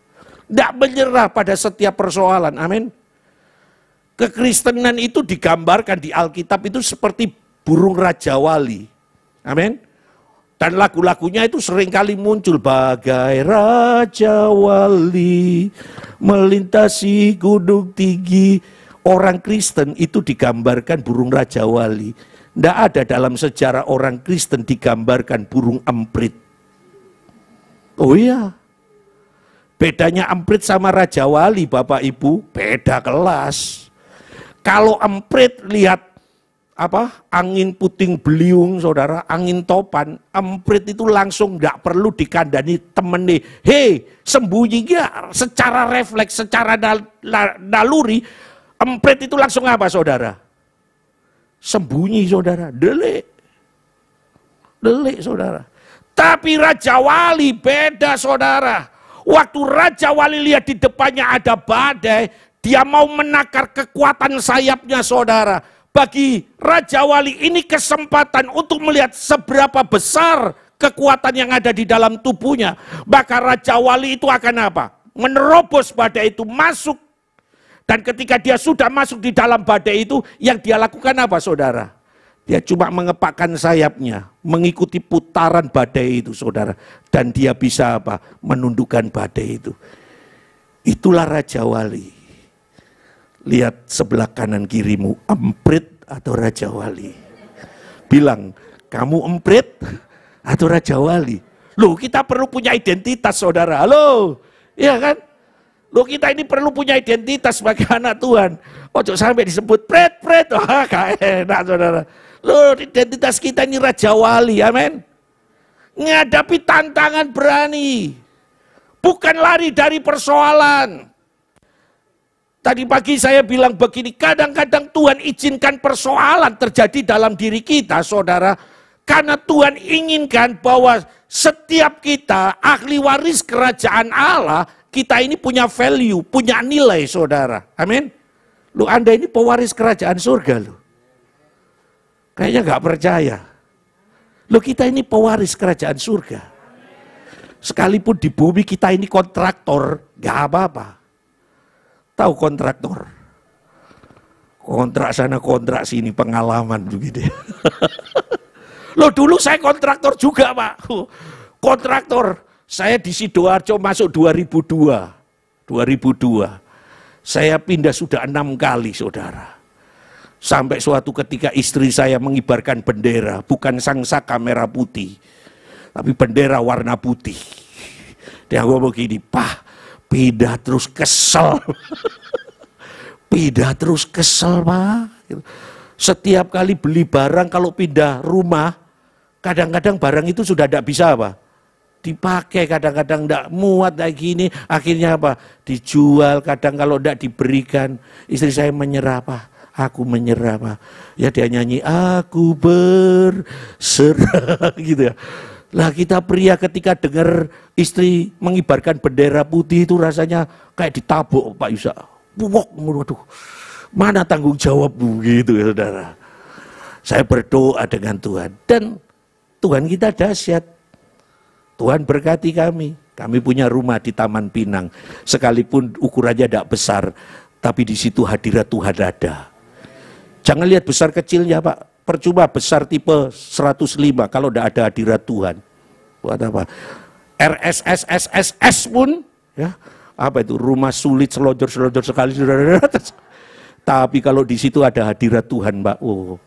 Tidak menyerah pada setiap persoalan, amin. Kekristenan itu digambarkan di Alkitab itu seperti burung Raja Wali, amin. Dan lagu-lagunya itu seringkali muncul, bagai Raja Wali melintasi gunung tinggi. Orang Kristen itu digambarkan burung Raja Wali. Tidak ada dalam sejarah orang Kristen digambarkan burung emprit. Oh iya. Bedanya emprit sama Raja Wali, Bapak Ibu, beda kelas. Kalau emprit lihat angin puting beliung, saudara, angin topan, emprit itu langsung nggak perlu dikandani temen nih, hei sembunyi gak, secara refleks, secara naluri, emprit itu langsung apa saudara? Sembunyi saudara, delik saudara. Tapi Raja Wali beda saudara, waktu Raja Wali lihat di depannya ada badai, dia mau menakar kekuatan sayapnya saudara. Bagi Raja Wali ini kesempatan untuk melihat seberapa besar kekuatan yang ada di dalam tubuhnya. Maka Raja Wali itu akan apa? Menerobos badai itu, masuk. Dan ketika dia sudah masuk di dalam badai itu, yang dia lakukan apa saudara? Dia cuma mengepakkan sayapnya, mengikuti putaran badai itu saudara. Dan dia bisa apa? Menundukkan badai itu. Itulah Raja Wali. Lihat sebelah kanan kirimu, emprit atau Raja Wali. Bilang, kamu emprit atau Raja Wali? Loh, kita perlu punya identitas saudara. Halo, iya kan? Loh, kita ini perlu punya identitas sebagai anak Tuhan. Ojo sampai disebut pret, wah gak enak saudara. Loh, identitas kita ini Raja Wali, amin. Ngadapi tantangan berani. Bukan lari dari persoalan. Tadi pagi saya bilang begini, kadang-kadang Tuhan izinkan persoalan terjadi dalam diri kita, saudara. Karena Tuhan inginkan bahwa setiap kita, ahli waris kerajaan Allah, kita ini punya value, punya nilai, saudara. Amin. Lu Anda ini pewaris kerajaan surga, lu. Kayaknya gak percaya. Lu kita ini pewaris kerajaan surga. Sekalipun di bumi kita ini kontraktor, gak apa-apa. Tahu kontraktor? Kontrak sana, kontrak sini, pengalaman begitu. Loh dulu saya kontraktor juga Pak. Kontraktor, saya di Sidoarjo masuk 2002. Saya pindah sudah 6 kali saudara. Sampai suatu ketika istri saya mengibarkan bendera, bukan sangsaka merah putih, tapi bendera warna putih. Dia ngomong begini, Pak, pindah terus kesel. Pindah terus kesel Pak. Setiap kali beli barang kalau pindah rumah, kadang-kadang barang itu sudah tidak bisa apa? Dipakai, kadang-kadang tidak muat kayak gini. Akhirnya apa? Dijual, kadang kalau tidak diberikan. Istri saya menyerah Pak. Aku menyerah Pak. Ya dia nyanyi, aku berserah gitu ya. Lah kita pria ketika dengar istri mengibarkan bendera putih itu rasanya kayak ditabuk Pak Yusa. Buwok, waduh, mana tanggung jawabmu gitu ya saudara. Saya berdoa dengan Tuhan dan Tuhan kita dahsyat. Tuhan berkati kami. Kami punya rumah di Taman Pinang. Sekalipun ukurannya tidak besar, tapi di situ hadirat Tuhan ada. Jangan lihat besar kecilnya Pak. Percuma besar tipe 105 kalau tidak ada hadirat Tuhan. Buat apa? RSSSSS pun ya, apa itu rumah sulit selonjor sekali. Tapi kalau di situ ada hadirat Tuhan, Mbak, oh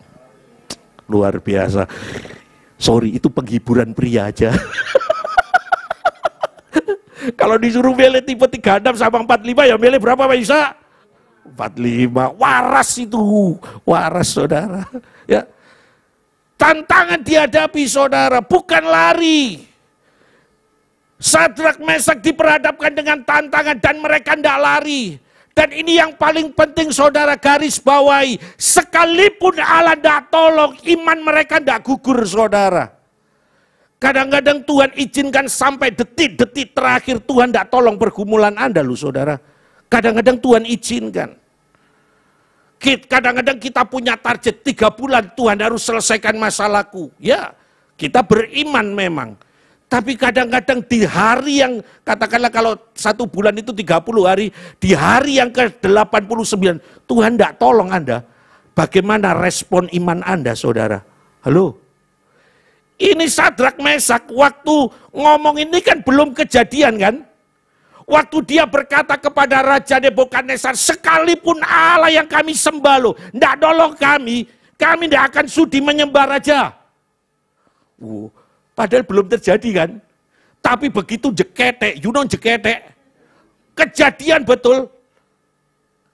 luar biasa. Sorry, itu penghiburan pria aja. Kalau disuruh milih tipe 36 sama 45 ya milih berapa Pak Isa? 45, waras itu, waras saudara. Ya, tantangan dihadapi saudara, bukan lari. Sadrak Mesak diperhadapkan dengan tantangan dan mereka tidak lari. Dan ini yang paling penting saudara garis bawahi. Sekalipun Allah tidak tolong, iman mereka tidak gugur saudara. Kadang-kadang Tuhan izinkan sampai detik-detik terakhir Tuhan tidak tolong pergumulan Anda loh saudara. Kadang-kadang Tuhan izinkan. Kadang-kadang kita punya target 3 bulan Tuhan harus selesaikan masalahku. Ya, kita beriman memang. Tapi kadang-kadang di hari yang, katakanlah kalau 1 bulan itu 30 hari, di hari yang ke-89, Tuhan tidak tolong Anda. Bagaimana respon iman Anda, saudara? Halo? Ini Sadrak Mesak, waktu ngomong ini kan belum kejadian kan? Waktu dia berkata kepada Raja Nebukadnezar, sekalipun Allah yang kami sembah loh, tidak nolong kami tidak akan sudi menyembah Raja. Padahal belum terjadi kan. Tapi begitu jeketek, you know jeketek. kejadian betul.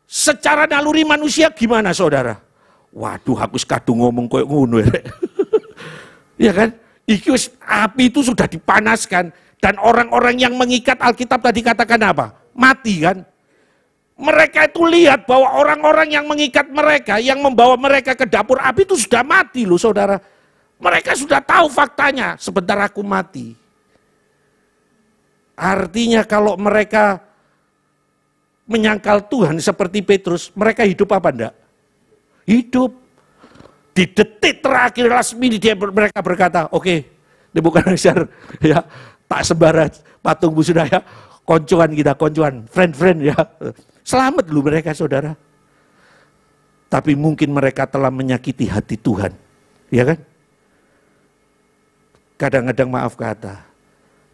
Secara naluri manusia gimana saudara? Waduh, aku kadung ngomong koyo ngono ya. Ya kan? Api itu sudah dipanaskan. Dan orang-orang yang mengikat Alkitab tadi katakan apa? Mati kan? Mereka itu lihat bahwa orang-orang yang mengikat mereka, yang membawa mereka ke dapur api itu sudah mati loh saudara. Mereka sudah tahu faktanya, sebentar aku mati. Artinya kalau mereka menyangkal Tuhan seperti Petrus, mereka hidup apa enggak? Hidup. Di detik terakhir last minute mereka berkata, oke, Nebukadnezar, ya, tak sembarang patung busur ya, koncoan kita, koncoan, friend ya. Selamat dulu mereka saudara. Tapi mungkin mereka telah menyakiti hati Tuhan. Ya kan? Kadang-kadang maaf kata,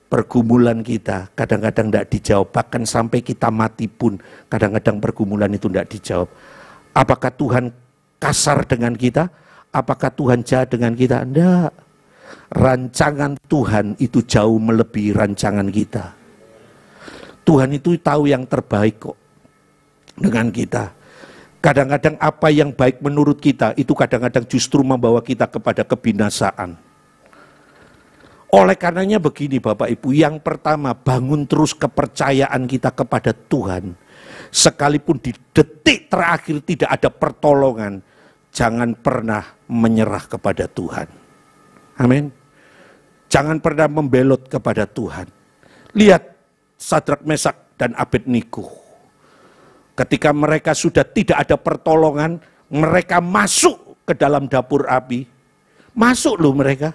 pergumulan kita kadang-kadang tidak dijawab. Bahkan sampai kita mati pun kadang-kadang pergumulan itu tidak dijawab. Apakah Tuhan kasar dengan kita? Apakah Tuhan jahat dengan kita? Tidak. Rancangan Tuhan itu jauh melebihi rancangan kita. Tuhan itu tahu yang terbaik kok dengan kita. Kadang-kadang apa yang baik menurut kita itu kadang-kadang justru membawa kita kepada kebinasaan. Oleh karenanya begini Bapak Ibu, yang pertama bangun terus kepercayaan kita kepada Tuhan. Sekalipun di detik terakhir tidak ada pertolongan, jangan pernah menyerah kepada Tuhan. Amin. Jangan pernah membelot kepada Tuhan. Lihat Sadrak, Mesak, dan Abednego. Ketika mereka sudah tidak ada pertolongan, mereka masuk ke dalam dapur api. Masuk loh mereka.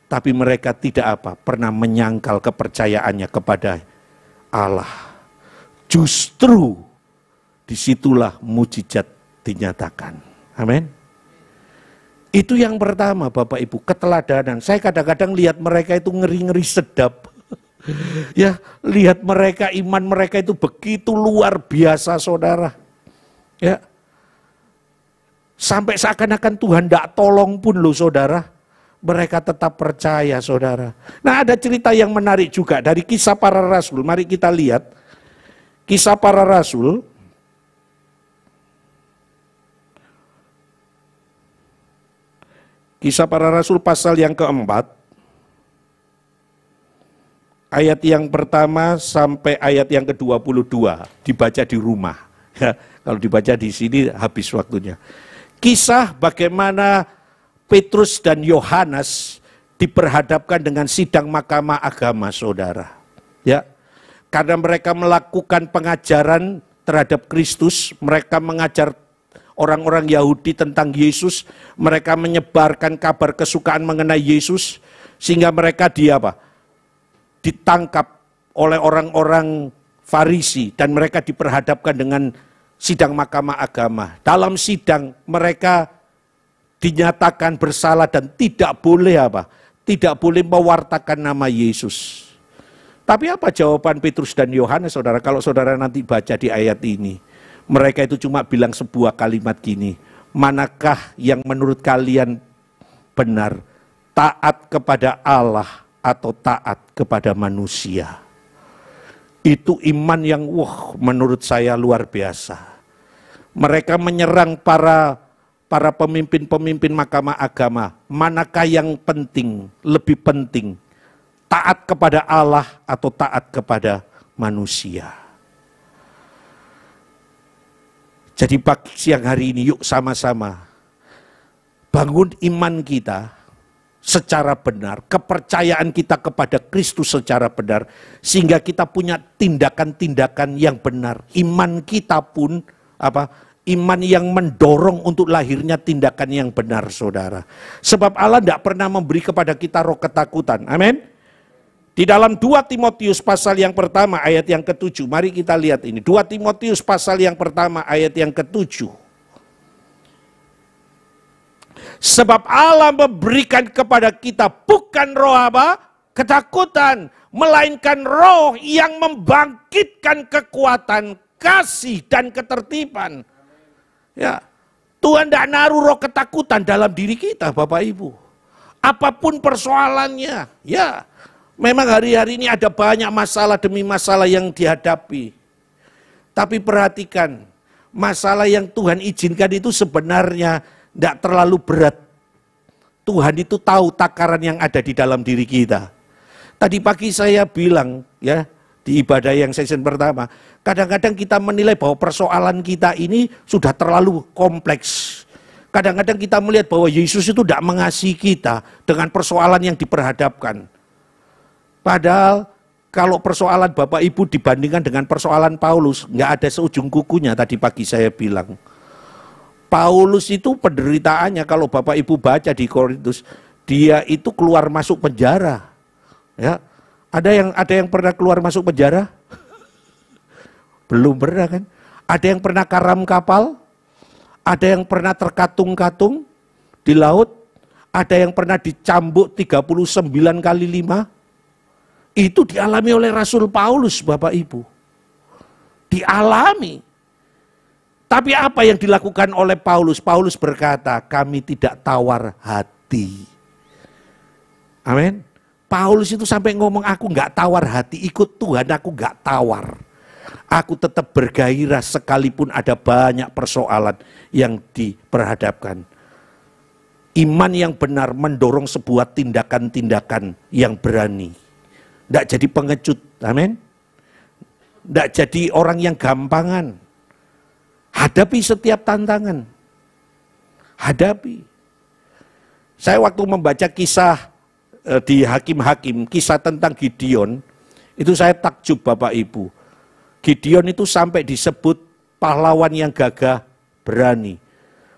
Tapi mereka tidak pernah menyangkal kepercayaannya kepada Allah. Justru disitulah mujizat dinyatakan. Amin. Itu yang pertama Bapak Ibu, keteladanan. Saya kadang-kadang lihat mereka itu ngeri-ngeri sedap. Ya, lihat mereka, iman mereka itu begitu luar biasa saudara. Ya. Sampai seakan-akan Tuhan tidak tolong pun loh saudara. Mereka tetap percaya saudara. Nah ada cerita yang menarik juga dari Kisah Para Rasul. Mari kita lihat Kisah Para Rasul. Kisah Para Rasul pasal yang keempat. Ayat yang pertama sampai ayat yang ke-22. Dibaca di rumah. Ya, kalau dibaca di sini habis waktunya. Kisah bagaimana Petrus dan Yohanes diperhadapkan dengan sidang mahkamah agama saudara. Ya, karena mereka melakukan pengajaran terhadap Kristus, mereka mengajar orang-orang Yahudi tentang Yesus, mereka menyebarkan kabar kesukaan mengenai Yesus, sehingga mereka ditangkap oleh orang-orang Farisi dan mereka diperhadapkan dengan sidang mahkamah agama. Dalam sidang mereka dinyatakan bersalah dan tidak boleh tidak boleh mewartakan nama Yesus. Tapi apa jawaban Petrus dan Yohanes saudara? Kalau saudara nanti baca di ayat ini, mereka itu cuma bilang sebuah kalimat gini, manakah yang menurut kalian benar, taat kepada Allah atau taat kepada manusia? Itu iman yang menurut saya luar biasa. Mereka menyerang para pemimpin-pemimpin mahkamah agama. Manakah yang penting, lebih penting, taat kepada Allah atau taat kepada manusia? Jadi pagi siang hari ini yuk sama-sama bangun iman kita secara benar, kepercayaan kita kepada Kristus secara benar, sehingga kita punya tindakan-tindakan yang benar. Iman kita pun iman yang mendorong untuk lahirnya tindakan yang benar saudara. Sebab Allah tidak pernah memberi kepada kita roh ketakutan. Amin. Di dalam 2 Timotius pasal yang pertama ayat yang ke-7. Mari kita lihat ini. 2 Timotius pasal yang pertama ayat yang ke-7. Sebab Allah memberikan kepada kita bukan roh ketakutan, melainkan roh yang membangkitkan kekuatan, kasih dan ketertiban. Ya, Tuhan tidak naruh roh ketakutan dalam diri kita Bapak Ibu. Apapun persoalannya, ya, Memang hari-hari ini ada banyak masalah demi masalah yang dihadapi. Tapi perhatikan, masalah yang Tuhan izinkan itu sebenarnya tidak terlalu berat. Tuhan itu tahu takaran yang ada di dalam diri kita. Tadi pagi saya bilang ya di ibadah yang session pertama, kadang-kadang kita menilai bahwa persoalan kita ini sudah terlalu kompleks. Kadang-kadang kita melihat bahwa Yesus itu tidak mengasihi kita dengan persoalan yang diperhadapkan. Padahal kalau persoalan Bapak Ibu dibandingkan dengan persoalan Paulus, nggak ada seujung kukunya tadi pagi saya bilang. Paulus itu penderitaannya kalau Bapak Ibu baca di Korintus, dia itu keluar masuk penjara. Ya, ada yang pernah keluar masuk penjara? Belum pernah kan? Ada yang pernah karam kapal? Ada yang pernah terkatung-katung di laut? Ada yang pernah dicambuk 39 kali 5? Itu dialami oleh Rasul Paulus, Bapak Ibu. Dialami. Tapi apa yang dilakukan oleh Paulus? Paulus berkata, kami tidak tawar hati. Amin. Paulus itu sampai ngomong, aku nggak tawar hati, ikut Tuhan aku nggak tawar. Aku tetap bergairah sekalipun ada banyak persoalan yang diperhadapkan. Iman yang benar mendorong sebuah tindakan-tindakan yang berani. Tidak jadi pengecut, amin. Tidak jadi orang yang gampangan. Hadapi setiap tantangan. Hadapi. Saya waktu membaca kisah di Hakim-Hakim, kisah tentang Gideon, itu saya takjub Bapak Ibu. Gideon itu sampai disebut pahlawan yang gagah berani.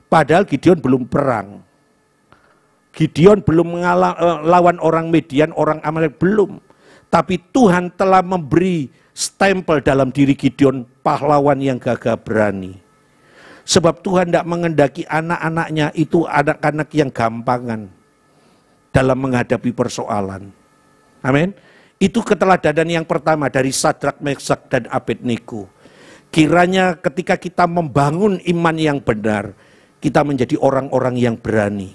Padahal Gideon belum perang. Gideon belum lawan orang Midian, orang Amalek, belum. Tapi Tuhan telah memberi stempel dalam diri Gideon, pahlawan yang gagah berani. Sebab Tuhan tidak mengendaki anak-anaknya itu anak-anak yang gampangan dalam menghadapi persoalan. Amin. Itu keteladanan yang pertama dari Sadrak, Meshak, dan Abednego. Kiranya ketika kita membangun iman yang benar, kita menjadi orang-orang yang berani.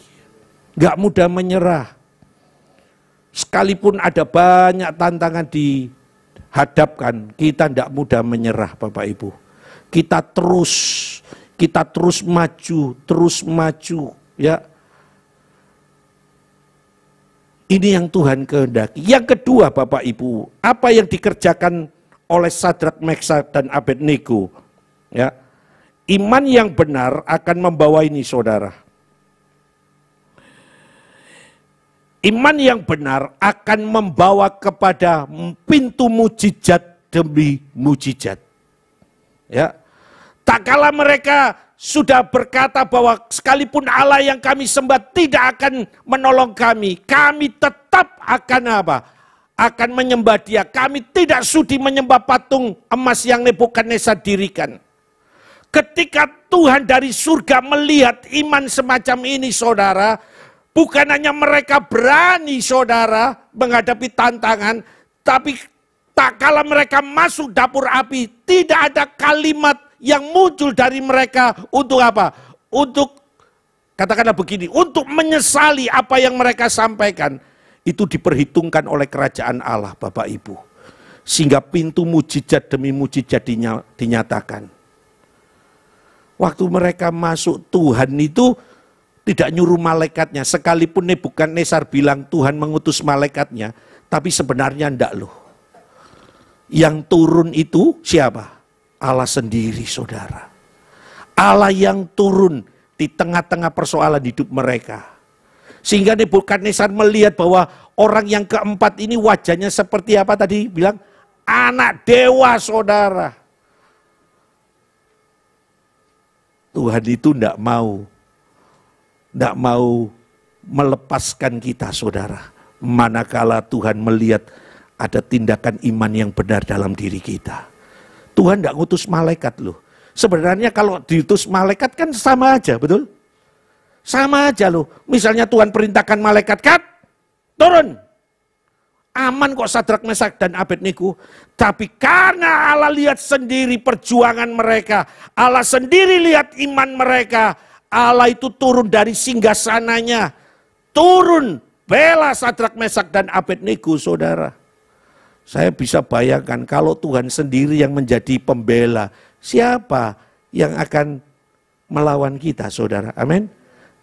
Gak mudah menyerah. Sekalipun ada banyak tantangan dihadapkan, kita tidak mudah menyerah Bapak Ibu. Kita terus maju, ya. Ini yang Tuhan kehendaki. Yang kedua Bapak Ibu, apa yang dikerjakan oleh Sadrak, Meshak, dan Abednego, ya. Iman yang benar akan membawa ini, saudara. Iman yang benar akan membawa kepada pintu mujizat demi mujizat. Ya. Tak kala mereka sudah berkata bahwa sekalipun Allah yang kami sembah tidak akan menolong kami, kami tetap akan apa? Akan menyembah Dia. Kami tidak sudi menyembah patung emas yang Nebukadnezar dirikan. Ketika Tuhan dari surga melihat iman semacam ini, saudara, bukan hanya mereka berani, saudara, menghadapi tantangan, tapi tak kala mereka masuk dapur api, tidak ada kalimat yang muncul dari mereka untuk apa? Untuk, katakanlah begini, untuk menyesali apa yang mereka sampaikan. Itu diperhitungkan oleh kerajaan Allah, Bapak Ibu. Sehingga pintu mujizat demi mujizat dinyatakan. Waktu mereka masuk, Tuhan itu tidak nyuruh malaikatnya, sekalipun Nebukadnezar bilang Tuhan mengutus malaikatnya, tapi sebenarnya enggak loh. Yang turun itu siapa? Allah sendiri, saudara. Allah yang turun di tengah-tengah persoalan hidup mereka. Sehingga Nebukadnezar melihat bahwa orang yang keempat ini wajahnya seperti apa tadi bilang? Anak dewa, saudara. Tuhan itu enggak mau melepaskan kita, saudara. Manakala Tuhan melihat ada tindakan iman yang benar dalam diri kita. Tuhan tidak ngutus malaikat loh. Sebenarnya kalau diutus malaikat kan sama aja, betul? Sama aja loh. Misalnya Tuhan perintahkan malaikat, kat, turun. Aman kok Sadrak, Meshak, dan Abednego. Tapi karena Allah lihat sendiri perjuangan mereka, Allah sendiri lihat iman mereka, Allah itu turun dari singgasananya, turun membela Sadrak, Mesak, dan Abednego, saudara. Saya bisa bayangkan kalau Tuhan sendiri yang menjadi pembela, siapa yang akan melawan kita, saudara? Amin.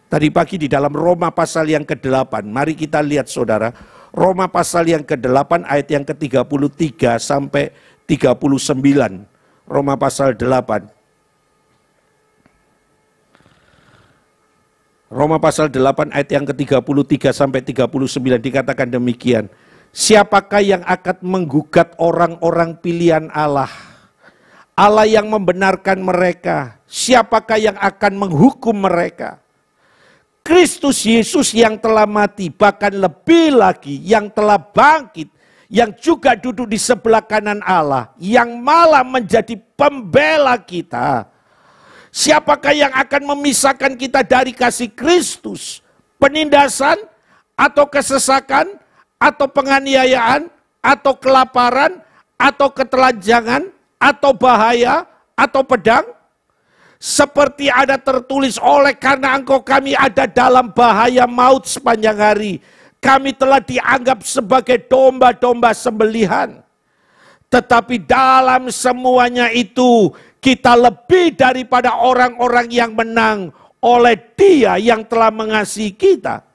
Tadi pagi di dalam Roma pasal yang ke-8, mari kita lihat, saudara. Roma pasal yang ke-8 ayat yang ke-33 sampai 39. Roma pasal 8. Roma pasal 8 ayat yang ke-33 sampai 39 dikatakan demikian. Siapakah yang akan menggugat orang-orang pilihan Allah? Allah yang membenarkan mereka. Siapakah yang akan menghukum mereka? Kristus Yesus yang telah mati, bahkan lebih lagi yang telah bangkit, yang juga duduk di sebelah kanan Allah, yang malah menjadi pembela kita. Siapakah yang akan memisahkan kita dari kasih Kristus? Penindasan, atau kesesakan, atau penganiayaan, atau kelaparan, atau ketelanjangan, atau bahaya, atau pedang? Seperti ada tertulis, oleh karena engkau kami ada dalam bahaya maut sepanjang hari. Kami telah dianggap sebagai domba-domba sembelihan. Tetapi dalam semuanya itu, kita lebih daripada orang-orang yang menang oleh Dia yang telah mengasihi kita.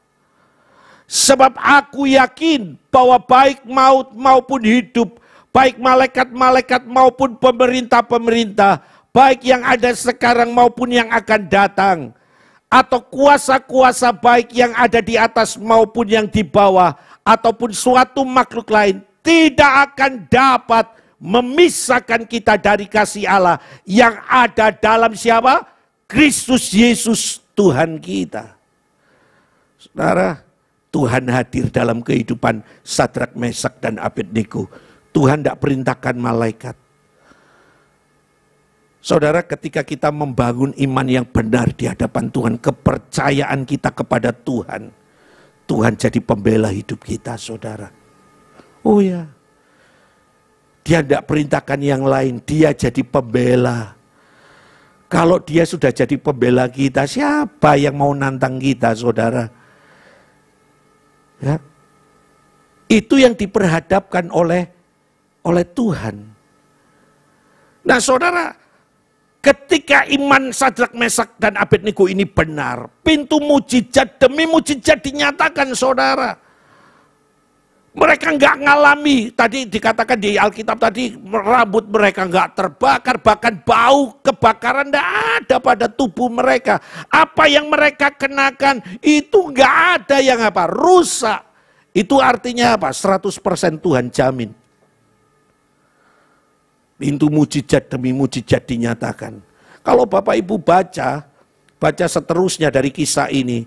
Sebab aku yakin bahwa baik maut maupun hidup, baik malaikat-malaikat maupun pemerintah-pemerintah, baik yang ada sekarang maupun yang akan datang, atau kuasa-kuasa baik yang ada di atas maupun yang di bawah, ataupun suatu makhluk lain, tidak akan dapat memisahkan kita dari kasih Allah yang ada dalam siapa? Kristus Yesus Tuhan kita. Saudara, Tuhan hadir dalam kehidupan Sadrak, Mesak, dan Abednego. Tuhan tidak perintahkan malaikat. Saudara, ketika kita membangun iman yang benar di hadapan Tuhan, kepercayaan kita kepada Tuhan, Tuhan jadi pembela hidup kita, saudara. Oh ya, Dia tidak perintahkan yang lain, Dia jadi pembela. Kalau Dia sudah jadi pembela kita, siapa yang mau nantang kita, saudara? Ya. Itu yang diperhadapkan oleh Tuhan. Nah, saudara, ketika iman Sadrak, Mesak, dan Abednego ini benar, pintu mujizat demi mujizat dinyatakan, saudara. Mereka nggak ngalami, tadi dikatakan di Alkitab tadi, rambut mereka nggak terbakar, bahkan bau kebakaran nggak ada pada tubuh mereka. Apa yang mereka kenakan itu nggak ada yang rusak. Itu artinya apa? 100% Tuhan jamin. Pintu mujizat demi mujizat dinyatakan. Kalau Bapak Ibu baca seterusnya dari kisah ini,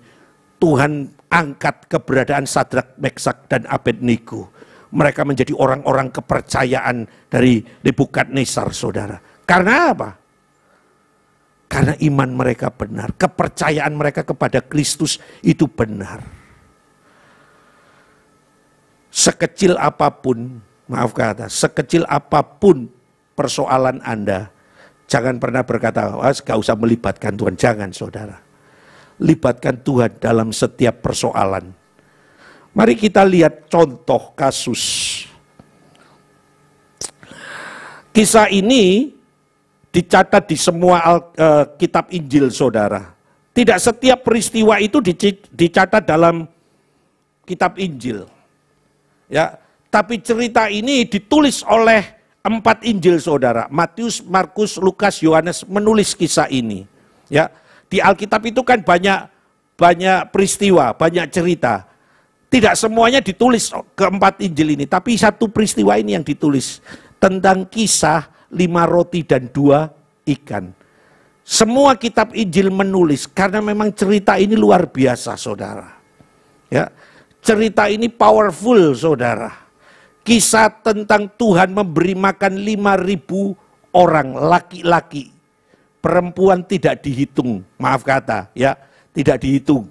Tuhan angkat keberadaan Sadrak, Mesak, dan Abednego. Mereka menjadi orang-orang kepercayaan dari Nebukadnezar, saudara. Karena apa? Karena iman mereka benar, kepercayaan mereka kepada Kristus itu benar. Sekecil apapun, maaf kata, sekecil apapun persoalan Anda, jangan pernah berkata, gak usah melibatkan Tuhan. Jangan, saudara. Libatkan Tuhan dalam setiap persoalan. Mari kita lihat contoh kasus. Kisah ini dicatat di semua kitab Injil, saudara. Tidak setiap peristiwa itu dicatat dalam kitab Injil. Ya, tapi cerita ini ditulis oleh 4 Injil, saudara. Matius, Markus, Lukas, Yohanes menulis kisah ini. Ya, di Alkitab itu kan banyak peristiwa, banyak cerita. Tidak semuanya ditulis ke 4 Injil ini, tapi satu peristiwa ini yang ditulis tentang kisah 5 roti dan 2 ikan. Semua kitab Injil menulis karena memang cerita ini luar biasa, saudara. Ya, cerita ini powerful, saudara. Kisah tentang Tuhan memberi makan 5.000 orang laki-laki. Perempuan tidak dihitung, maaf kata, ya, tidak dihitung.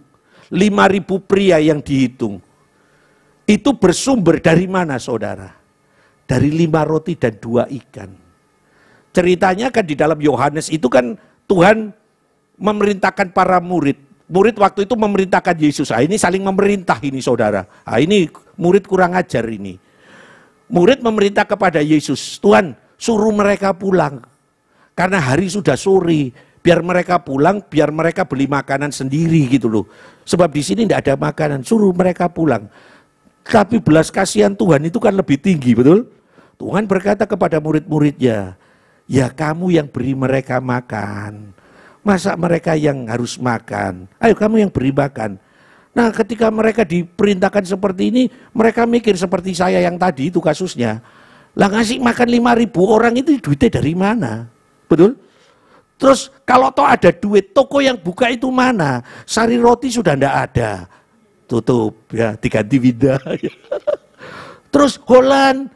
5.000 pria yang dihitung. Itu bersumber dari mana, saudara? Dari 5 roti dan 2 ikan. Ceritanya kan di dalam Yohanes itu kan Tuhan memerintahkan para murid, murid waktu itu memerintahkan Yesus. Ini saling memerintah ini saudara. Ini murid kurang ajar ini. Murid memerintah kepada Yesus, Tuhan suruh mereka pulang. Karena hari sudah sore, biar mereka pulang, biar mereka beli makanan sendiri gitu loh. Sebab di sini tidak ada makanan, suruh mereka pulang. Tapi belas kasihan Tuhan itu kan lebih tinggi, betul? Tuhan berkata kepada murid-muridnya, ya kamu yang beri mereka makan. Masa mereka yang harus makan? Ayo kamu yang beri makan. Nah ketika mereka diperintahkan seperti ini, mereka mikir seperti saya yang tadi itu kasusnya. Lah ngasih makan 5.000 orang itu duitnya dari mana? Betul? Terus kalau toh ada duit, toko yang buka itu mana? Sari roti sudah tidak ada. Tutup ya, diganti Winda. Terus Holland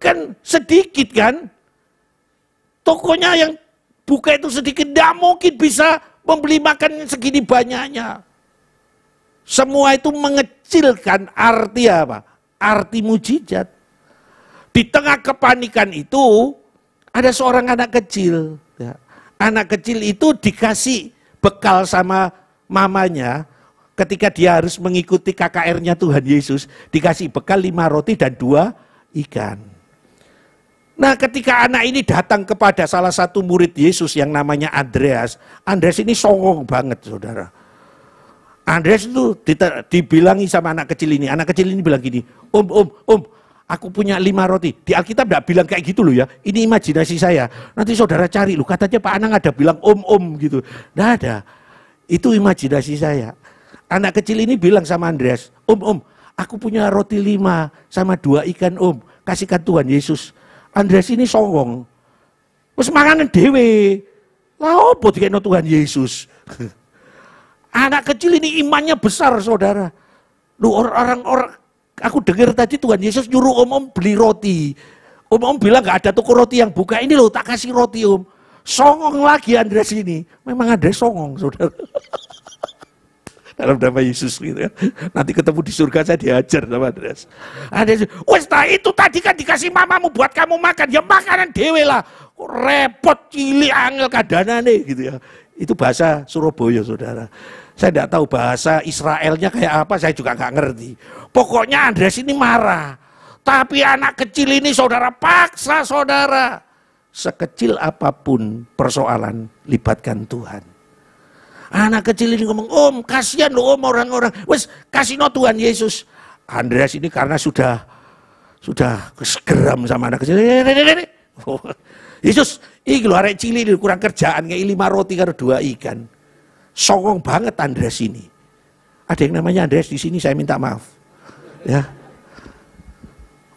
kan sedikit kan? Tokonya yang buka itu sedikit, tidak mungkin bisa membeli makan segini banyaknya. Semua itu mengecilkan arti apa? Arti mujizat. Di tengah kepanikan itu ada seorang anak kecil. Ya. Anak kecil itu dikasih bekal sama mamanya ketika dia harus mengikuti KKR-nya Tuhan Yesus. Dikasih bekal 5 roti dan 2 ikan. Nah ketika anak ini datang kepada salah satu murid Yesus yang namanya Andreas. Andreas ini songong banget saudara. Andreas itu dibilangi sama anak kecil ini. Anak kecil ini bilang gini, Om, aku punya 5 roti. Di Alkitab tidak bilang kayak gitu loh ya. Ini imajinasi saya. Nanti saudara cari loh. Katanya Pak Anang ada bilang om gitu. Tidak ada. Itu imajinasi saya. Anak kecil ini bilang sama Andreas, Om, aku punya roti 5 sama 2 ikan Om. Kasihkan Tuhan Yesus. Andreas ini songong. Wes manganan dhewe. Lah opo dikene Tuhan Yesus. Anak kecil ini imannya besar saudara. Lu orang aku dengar tadi Tuhan Yesus nyuruh om beli roti. Om bilang gak ada toko roti yang buka. Ini loh tak kasih roti Om. Songong lagi Andreas ini. Memang Andreas songong saudara. Dalam nama Yesus gitu ya. Nanti ketemu di surga saya diajar sama Andreas. Andreas, wes itu tadi kan dikasih mamamu buat kamu makan. Ya makanan dewe lah. Repot cilik angel kadanane gitu ya. Itu bahasa Surabaya saudara. Saya tidak tahu bahasa Israelnya kayak apa, saya juga nggak ngerti. Pokoknya Andreas ini marah. Tapi anak kecil ini saudara paksa saudara. Sekecil apapun persoalan, libatkan Tuhan. Anak kecil ini ngomong, Om kasihan loh Om orang-orang. Wes kasih no Tuhan Yesus. Andreas ini karena sudah geram sama anak kecil. Yesus, iki lho arek cilik kurang kerjaan kayak 5 roti karo 2 ikan. Songong banget Andreas ini. Ada yang namanya Andreas di sini, saya minta maaf. Ya.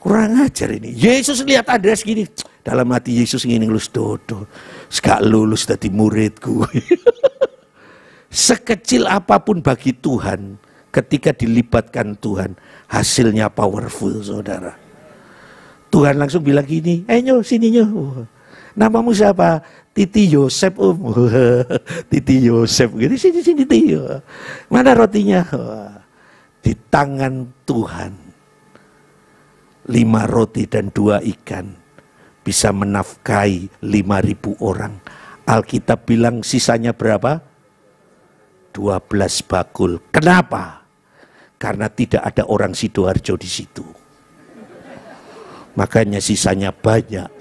Kurang ajar ini. Yesus lihat Andreas gini, dalam hati Yesus ngene ngelus dodo. Gak lulus dadi muridku. Sekecil apapun bagi Tuhan, ketika dilibatkan Tuhan, hasilnya powerful saudara. Tuhan langsung bilang gini, nyo sini nyo. Namamu siapa? Titi Yosef Om. Titi Yosef. Gini sini Tio. Mana rotinya? Di tangan Tuhan. 5 roti dan 2 ikan bisa menafkahi 5.000 orang. Alkitab bilang sisanya berapa? 12 bakul. Kenapa? Karena tidak ada orang Sidoarjo di situ. Makanya sisanya banyak.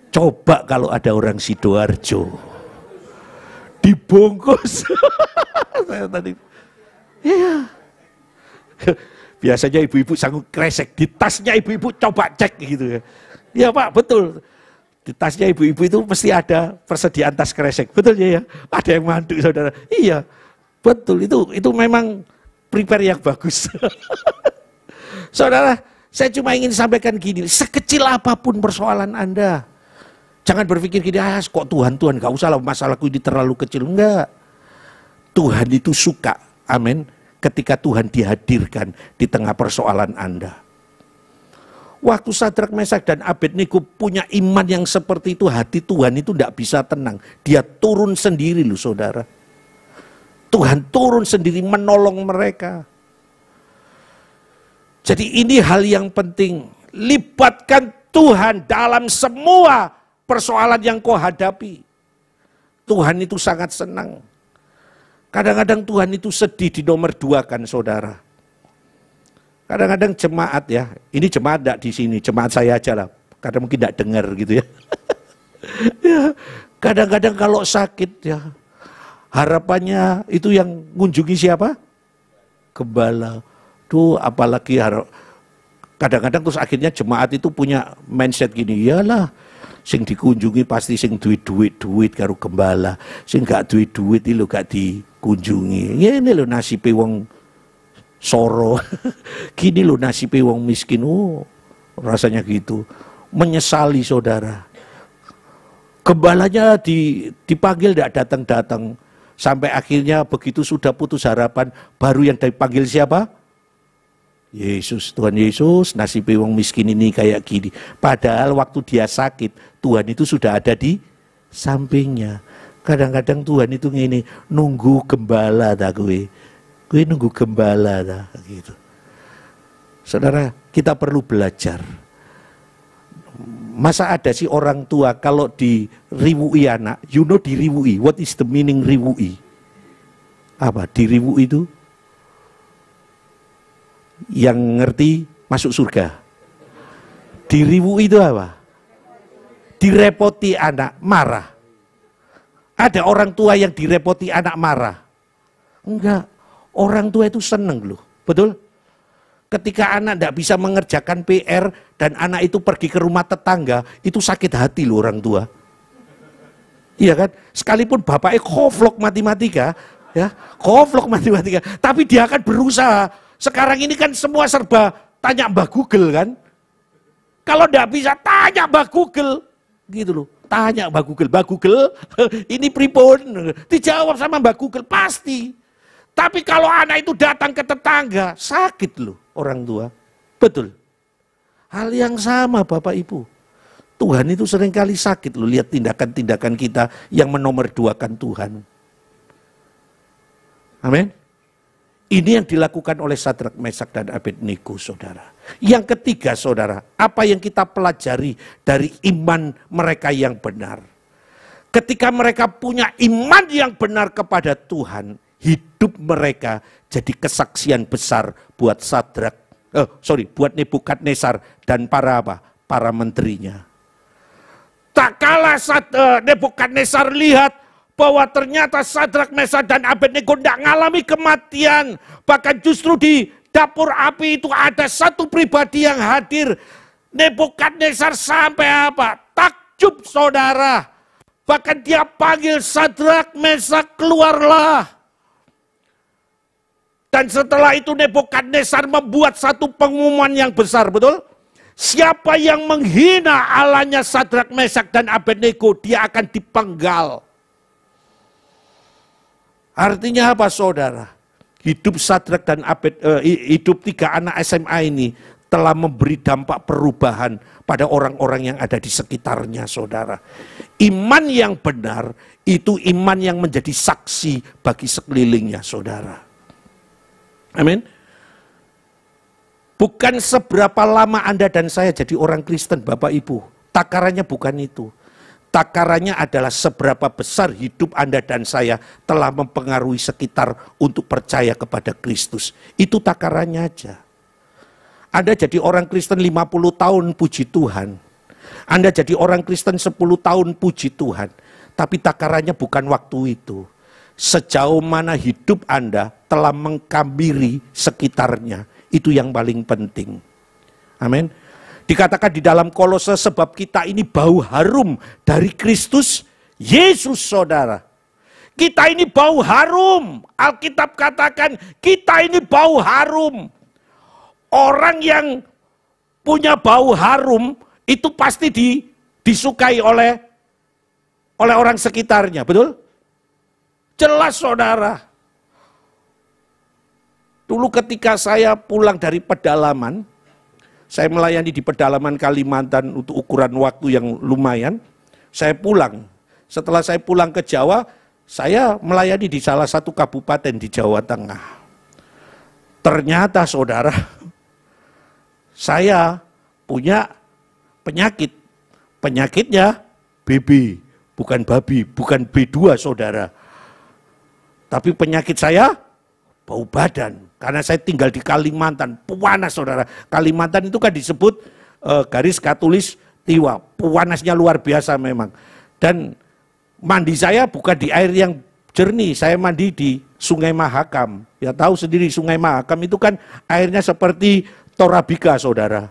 Coba kalau ada orang Sidoarjo dibungkus. Saya tadi, ya. Biasanya ibu-ibu sanggup kresek di tasnya ibu-ibu coba cek gitu ya. Ya Pak, betul. Di tasnya ibu-ibu itu mesti ada persediaan tas kresek. Betul ya? Ada yang mandu saudara. Iya, betul. Itu memang prepare yang bagus. Saudara, saya cuma ingin sampaikan gini. Sekecil apapun persoalan Anda. Jangan berpikir gini, kok Tuhan, gak usah lah masalahku ini terlalu kecil. Enggak. Tuhan itu suka, amin, ketika Tuhan dihadirkan di tengah persoalan Anda. Waktu Sadrak, Mesak dan Abednego punya iman yang seperti itu, hati Tuhan itu tidak bisa tenang. Dia turun sendiri loh saudara. Tuhan turun sendiri menolong mereka. Jadi ini hal yang penting. Libatkan Tuhan dalam semua persoalan yang kau hadapi. Tuhan itu sangat senang. Kadang-kadang Tuhan itu sedih di nomor 2 kan saudara. Kadang-kadang jemaat ya, ini jemaat enggak di sini, jemaat saya aja lah. Kadang mungkin enggak dengar gitu ya. Ya, kadang-kadang kalau sakit ya, harapannya itu yang mengunjungi siapa? Gembala. Tuh apalagi kadang-kadang terus akhirnya jemaat itu punya mindset gini, iyalah sing dikunjungi pasti sing duit karo gembala, sing gak duit itu gak dikunjungi. Ya ini loh nasibe wong soro, gini loh nasibe wong miskin. Rasanya gitu, menyesali saudara. Gembalanya dipanggil tidak datang-datang, sampai akhirnya begitu sudah putus harapan, baru yang dipanggil siapa? Yesus, Tuhan Yesus, nasib wong miskin ini kayak gini. Padahal waktu dia sakit, Tuhan itu sudah ada di sampingnya. Kadang-kadang Tuhan itu ngene, nunggu gembala ta kowe. Kowe nunggu gembala ta gitu. Saudara, kita perlu belajar. Masa ada sih orang tua kalau diriwui anak, you know diriwui, what is the meaning riwui? Apa diriwui itu? Yang ngerti masuk surga. Diriwui itu apa? Direpoti anak, marah. Ada orang tua yang direpoti anak marah? Enggak, orang tua itu seneng loh, betul? Ketika anak tidak bisa mengerjakan PR dan anak itu pergi ke rumah tetangga, itu sakit hati loh orang tua. Iya kan? Sekalipun bapaknya koflok matematika, ya, koflok matematika, tapi dia akan berusaha. Sekarang ini kan semua serba tanya Mbak Google kan? Kalau tidak bisa tanya Mbak Google, gitu loh. Tanya Mbak Google, ini pripun? Dijawab sama Mbak Google pasti. Tapi kalau anak itu datang ke tetangga, sakit loh orang tua. Betul. Hal yang sama Bapak Ibu. Tuhan itu seringkali sakit loh lihat tindakan-tindakan kita yang menomorduakan Tuhan. Amin. Ini yang dilakukan oleh Sadrak, Mesak, dan Abednego, saudara. Yang ketiga, saudara, apa yang kita pelajari dari iman mereka yang benar. Ketika mereka punya iman yang benar kepada Tuhan, hidup mereka jadi kesaksian besar buat buat Nebukadnezar dan para menterinya. Tak kalah Nebukadnezar lihat bahwa ternyata Sadrak, Mesak, dan Abednego tidak mengalami kematian. Bahkan justru di dapur api itu ada satu pribadi yang hadir. Nebukadnezar sampai takjub saudara. Bahkan dia panggil Sadrak, Mesak, keluarlah. Dan setelah itu Nebukadnezar membuat satu pengumuman yang besar, betul? Siapa yang menghina Allahnya Sadrak, Mesak, dan Abednego, dia akan dipenggal. Artinya apa saudara? Hidup Sadrak dan hidup 3 anak SMA ini telah memberi dampak perubahan pada orang-orang yang ada di sekitarnya saudara. Iman yang benar itu iman yang menjadi saksi bagi sekelilingnya saudara. Amin. Bukan seberapa lama Anda dan saya jadi orang Kristen Bapak Ibu. Takarannya bukan itu. Takarannya adalah seberapa besar hidup Anda dan saya telah mempengaruhi sekitar untuk percaya kepada Kristus. Itu takarannya aja. Anda jadi orang Kristen 50 tahun, puji Tuhan. Anda jadi orang Kristen 10 tahun, puji Tuhan. Tapi takarannya bukan waktu itu. Sejauh mana hidup Anda telah mengkambiri sekitarnya. Itu yang paling penting. Amin. Dikatakan di dalam Kolose, sebab kita ini bau harum dari Kristus Yesus saudara. Kita ini bau harum. Alkitab katakan kita ini bau harum. Orang yang punya bau harum itu pasti disukai oleh orang sekitarnya, betul? Jelas saudara. Dulu ketika saya pulang dari pedalaman, saya melayani di pedalaman Kalimantan untuk ukuran waktu yang lumayan. Saya pulang. Setelah saya pulang ke Jawa, saya melayani di salah satu kabupaten di Jawa Tengah. Ternyata saudara, saya punya penyakit. Penyakitnya BB, bukan babi, bukan B2 saudara. Tapi penyakit saya bau badan. Karena saya tinggal di Kalimantan, panas saudara. Kalimantan itu kan disebut garis katulis tiwa. Panasnya luar biasa memang. Dan mandi saya bukan di air yang jernih, saya mandi di Sungai Mahakam. Ya tahu sendiri Sungai Mahakam itu kan airnya seperti Torabika saudara.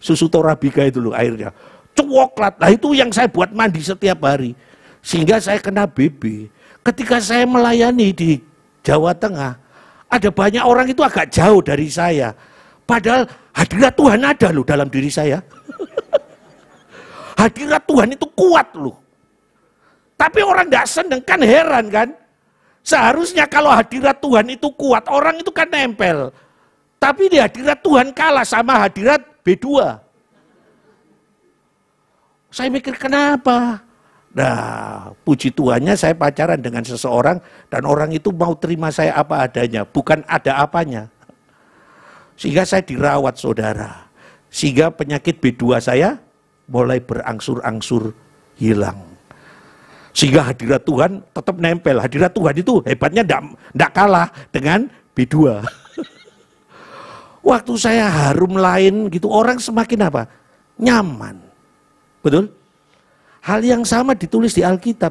Susu Torabika itu loh airnya. Coklat, nah itu yang saya buat mandi setiap hari. Sehingga saya kena BB. Ketika saya melayani di Jawa Tengah, ada banyak orang itu agak jauh dari saya. Padahal hadirat Tuhan ada loh dalam diri saya. Hadirat Tuhan itu kuat loh. Tapi orang tidak senang, kan heran kan. Seharusnya kalau hadirat Tuhan itu kuat, orang itu kan nempel. Tapi di hadirat Tuhan kalah sama hadirat B2. Saya mikir kenapa? Nah, puji Tuhannya saya pacaran dengan seseorang dan orang itu mau terima saya apa adanya, bukan ada apanya. Sehingga saya dirawat saudara. Sehingga penyakit B2 saya mulai berangsur-angsur hilang. Sehingga hadirat Tuhan tetap nempel. Hadirat Tuhan itu hebatnya tidak kalah dengan B2. Waktu saya harum lain gitu, orang semakin apa? Nyaman. Betul? Hal yang sama ditulis di Alkitab.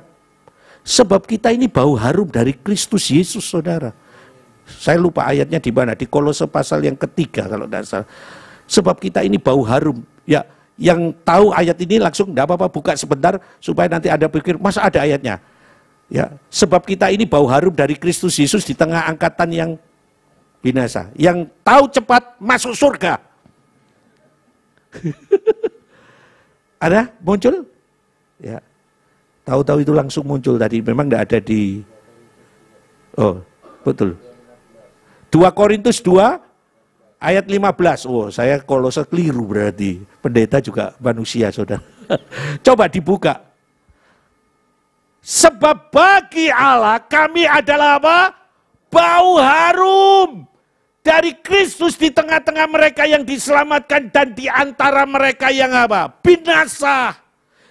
Sebab kita ini bau harum dari Kristus Yesus, saudara. Saya lupa ayatnya di mana, di Kolose pasal yang ketiga kalau tidak salah. Sebab kita ini bau harum. Ya, yang tahu ayat ini langsung tidak apa-apa buka sebentar supaya nanti Anda pikir, masa ada ayatnya? Ya, sebab kita ini bau harum dari Kristus Yesus di tengah angkatan yang binasa. Yang tahu cepat masuk surga. Ada muncul? Ya, tahu-tahu itu langsung muncul tadi. Memang tidak ada di. Oh, betul. 2 Korintus 2 ayat 15. Oh, saya Kolose keliru berarti. Pendeta juga manusia, saudara. Coba dibuka. Sebab bagi Allah kami adalah apa? Bau harum dari Kristus di tengah-tengah mereka yang diselamatkan dan di antara mereka yang apa? Binasa.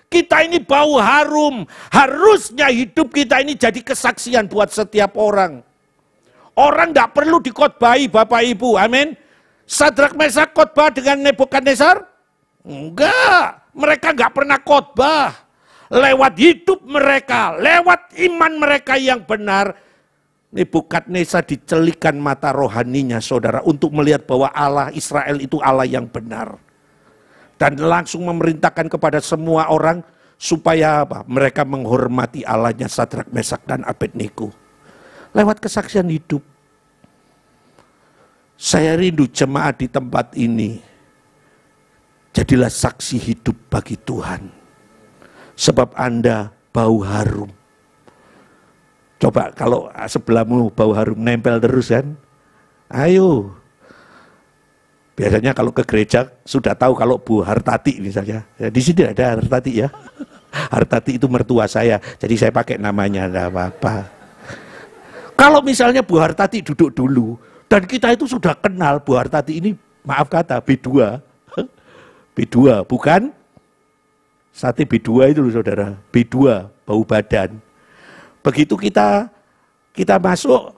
Kita ini bau harum. Harusnya hidup kita ini jadi kesaksian buat setiap orang. Orang tidak perlu dikhotbahi Bapak Ibu. Amin. Sadrak Mesak khotbah dengan Nebukadnezar? Enggak. Mereka enggak pernah khotbah. Lewat hidup mereka, lewat iman mereka yang benar, Nebukadnezar dicelikan mata rohaninya saudara untuk melihat bahwa Allah Israel itu Allah yang benar. Dan langsung memerintahkan kepada semua orang supaya apa? Mereka menghormati Allahnya Sadrak, Mesak, dan Abednego. Lewat kesaksian hidup. Saya rindu jemaat di tempat ini. Jadilah saksi hidup bagi Tuhan. Sebab Anda bau harum. Coba kalau sebelahmu bau harum nempel terus kan. Ayo. Biasanya kalau ke gereja sudah tahu kalau Bu Hartati misalnya. Ya, di sini ada Hartati ya. Hartati itu mertua saya. Jadi saya pakai namanya, enggak apa-apa. Kalau misalnya Bu Hartati duduk dulu. Dan kita itu sudah kenal Bu Hartati ini, maaf kata, B2. B2, bukan sate B2 itu loh saudara. B2, bau badan. Begitu kita masuk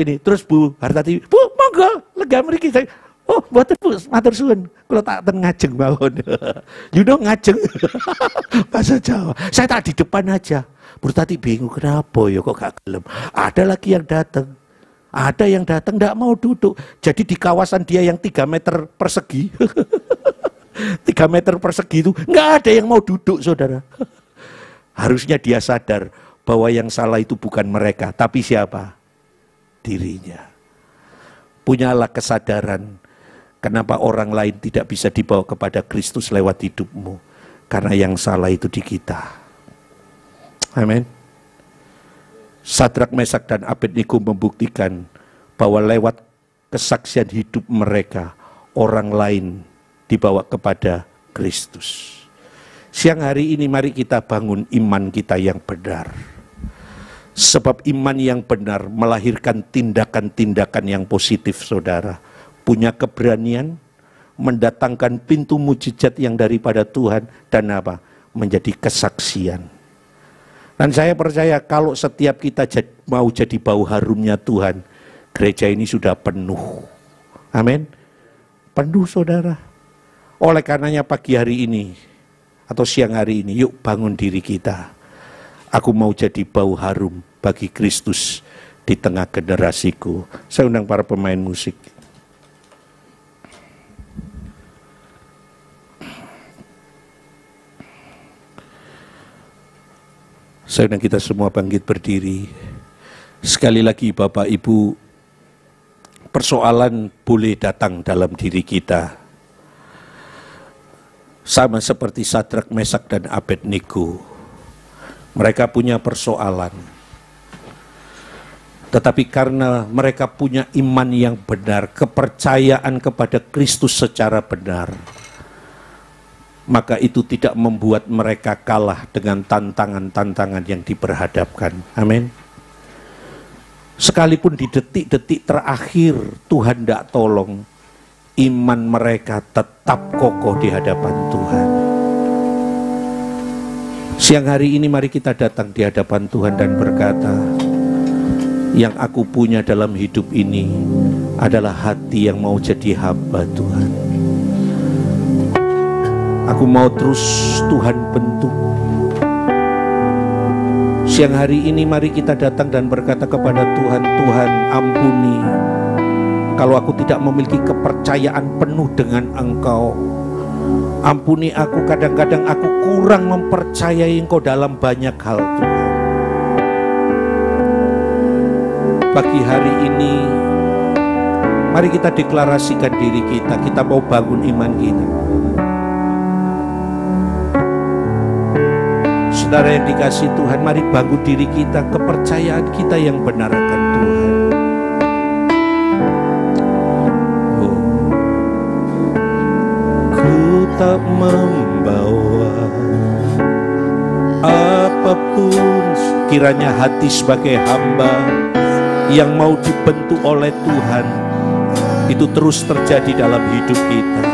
ini. Terus Bu Hartati, Bu monggo, lega mriki saya. Oh, mboten Bu, matur suwun. Kula tak ten ngajeng mawon. You know ngajeng. Bahasa Jawa. Saya tak di depan aja. Bu Tati bingung kenapa ya kok gak gelem. Ada lagi yang datang. Ada yang datang enggak mau duduk. Jadi di kawasan dia yang 3 meter persegi. 3 meter persegi itu enggak ada yang mau duduk, saudara. Harusnya dia sadar bahwa yang salah itu bukan mereka, tapi siapa? Dirinya. Punyalah kesadaran. Kenapa orang lain tidak bisa dibawa kepada Kristus lewat hidupmu? Karena yang salah itu di kita. Amin. Sadrak, Mesak, dan Abednego membuktikan bahwa lewat kesaksian hidup mereka, orang lain dibawa kepada Kristus. Siang hari ini mari kita bangun iman kita yang benar. Sebab iman yang benar melahirkan tindakan-tindakan yang positif, saudara. Punya keberanian, mendatangkan pintu mujizat yang daripada Tuhan, dan apa? Menjadi kesaksian. Dan saya percaya kalau setiap kita mau jadi bau harumnya Tuhan, gereja ini sudah penuh. Amin. Penuh saudara. Oleh karenanya pagi hari ini atau siang hari ini, yuk bangun diri kita. Aku mau jadi bau harum bagi Kristus di tengah generasiku. Saya undang para pemain musik. Saya undang kita semua bangkit berdiri. Sekali lagi Bapak Ibu, persoalan boleh datang dalam diri kita. Sama seperti Sadrak, Mesak, dan Abednego. Mereka punya persoalan. Tetapi karena mereka punya iman yang benar, kepercayaan kepada Kristus secara benar, maka itu tidak membuat mereka kalah dengan tantangan-tantangan yang diperhadapkan. Amin. Sekalipun di detik-detik terakhir Tuhan tidak tolong, iman mereka tetap kokoh di hadapan Tuhan. Siang hari ini mari kita datang di hadapan Tuhan dan berkata, yang aku punya dalam hidup ini adalah hati yang mau jadi hamba Tuhan. Aku mau terus Tuhan bentuk. Siang hari ini mari kita datang dan berkata kepada Tuhan, Tuhan ampuni kalau aku tidak memiliki kepercayaan penuh dengan Engkau. Ampuni aku, kadang-kadang aku kurang mempercayai Engkau dalam banyak hal Tuhan. Pagi hari ini mari kita deklarasikan diri kita, kita mau bangun iman kita. Saudara yang dikasih Tuhan, mari bangun diri kita, kepercayaan kita yang benar akan Tuhan. Ku tak membawa apapun, kiranya hati sebagai hamba yang mau dibentuk oleh Tuhan itu terus terjadi dalam hidup kita.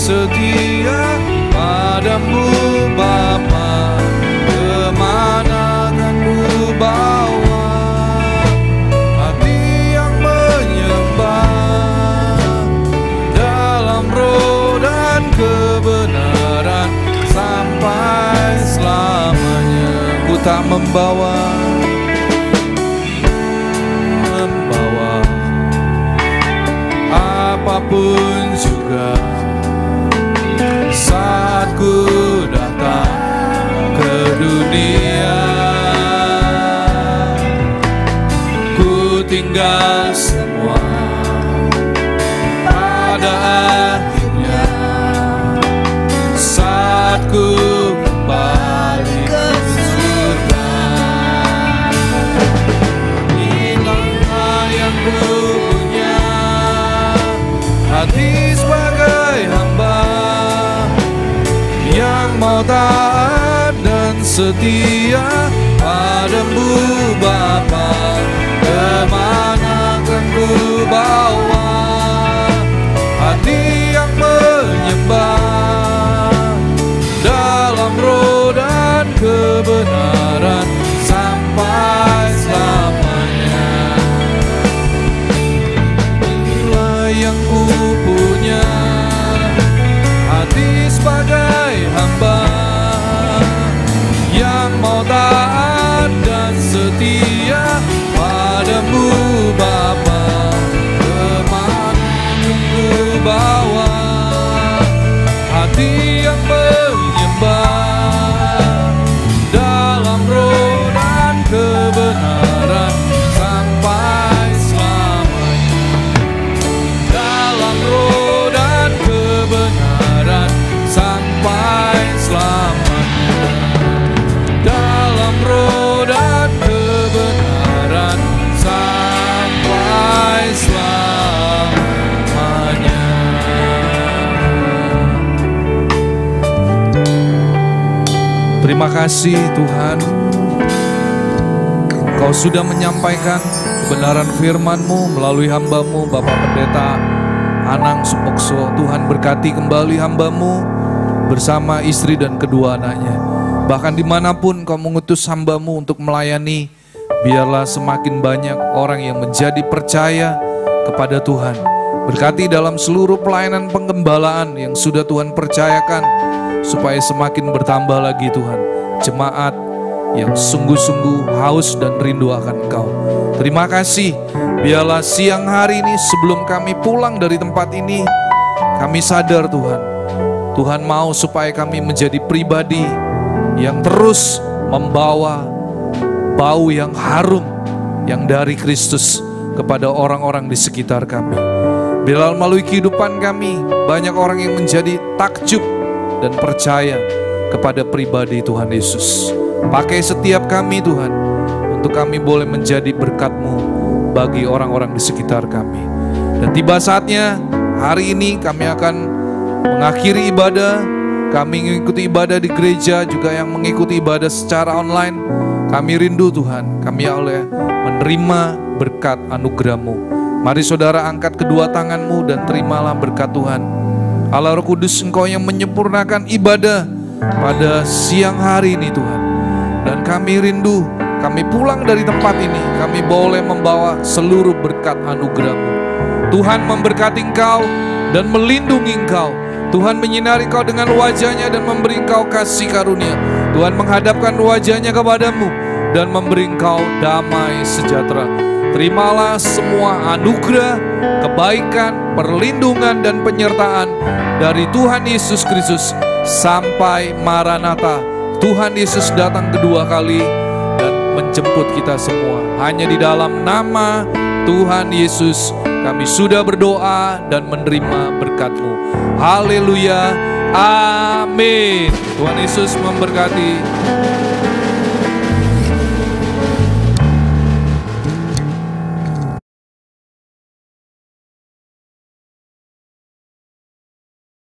Setia padamu Bapa, kemana kan ku bawa hati yang menyembah dalam roh dan kebenaran sampai selamanya. Ku tak membawa apapun juga saat ku datang ke dunia. Ku tinggal semua pada akhirnya saat ku kembali ke surga. Inilah yang ku punya, hati sebagai hamba yang mau taat dan setia padamu Bapa, kemana kan ku bawa hati yang menyembah dalam roh dan kebenaran sampai selamanya. Inilah yang ku punya, hati sebagai hamba yang mau taat dan setia Terima kasih Tuhan, Kau sudah menyampaikan kebenaran firman-Mu melalui hamba-Mu Bapak Pendeta Anang Supokso. Tuhan berkati kembali hamba-Mu bersama istri dan kedua anaknya. Bahkan dimanapun Kau mengutus hamba-Mu untuk melayani, biarlah semakin banyak orang yang menjadi percaya kepada Tuhan. Berkati dalam seluruh pelayanan penggembalaan yang sudah Tuhan percayakan, supaya semakin bertambah lagi Tuhan, jemaat yang sungguh-sungguh haus dan rindu akan Engkau. Terima kasih, biarlah siang hari ini sebelum kami pulang dari tempat ini, kami sadar Tuhan, Tuhan mau supaya kami menjadi pribadi yang terus membawa bau yang harum yang dari Kristus kepada orang-orang di sekitar kami. Biarlah melalui kehidupan kami banyak orang yang menjadi takjub dan percaya kepada pribadi Tuhan Yesus. Pakai setiap kami Tuhan, untuk kami boleh menjadi berkat-Mu bagi orang-orang di sekitar kami. Dan tiba saatnya hari ini kami akan mengakhiri ibadah. Kami mengikuti ibadah di gereja, juga yang mengikuti ibadah secara online. Kami rindu Tuhan, kami oleh menerima berkat anugerah-Mu. Mari saudara angkat kedua tangan-Mu dan terimalah berkat Tuhan. Allah Roh Kudus, Engkau yang menyempurnakan ibadah pada siang hari ini Tuhan. Dan kami rindu, kami pulang dari tempat ini, kami boleh membawa seluruh berkat anugerah-Mu. Tuhan memberkati Engkau dan melindungi Engkau. Tuhan menyinari Engkau dengan wajah-Nya dan memberi Engkau kasih karunia. Tuhan menghadapkan wajah-Nya kepadamu dan memberi Engkau damai sejahtera. Terimalah semua anugerah, kebaikan, perlindungan, dan penyertaan dari Tuhan Yesus Kristus sampai Maranatha. Tuhan Yesus datang kedua kali dan menjemput kita semua. Hanya di dalam nama Tuhan Yesus kami sudah berdoa dan menerima berkat-Mu. Haleluya, amin. Tuhan Yesus memberkati.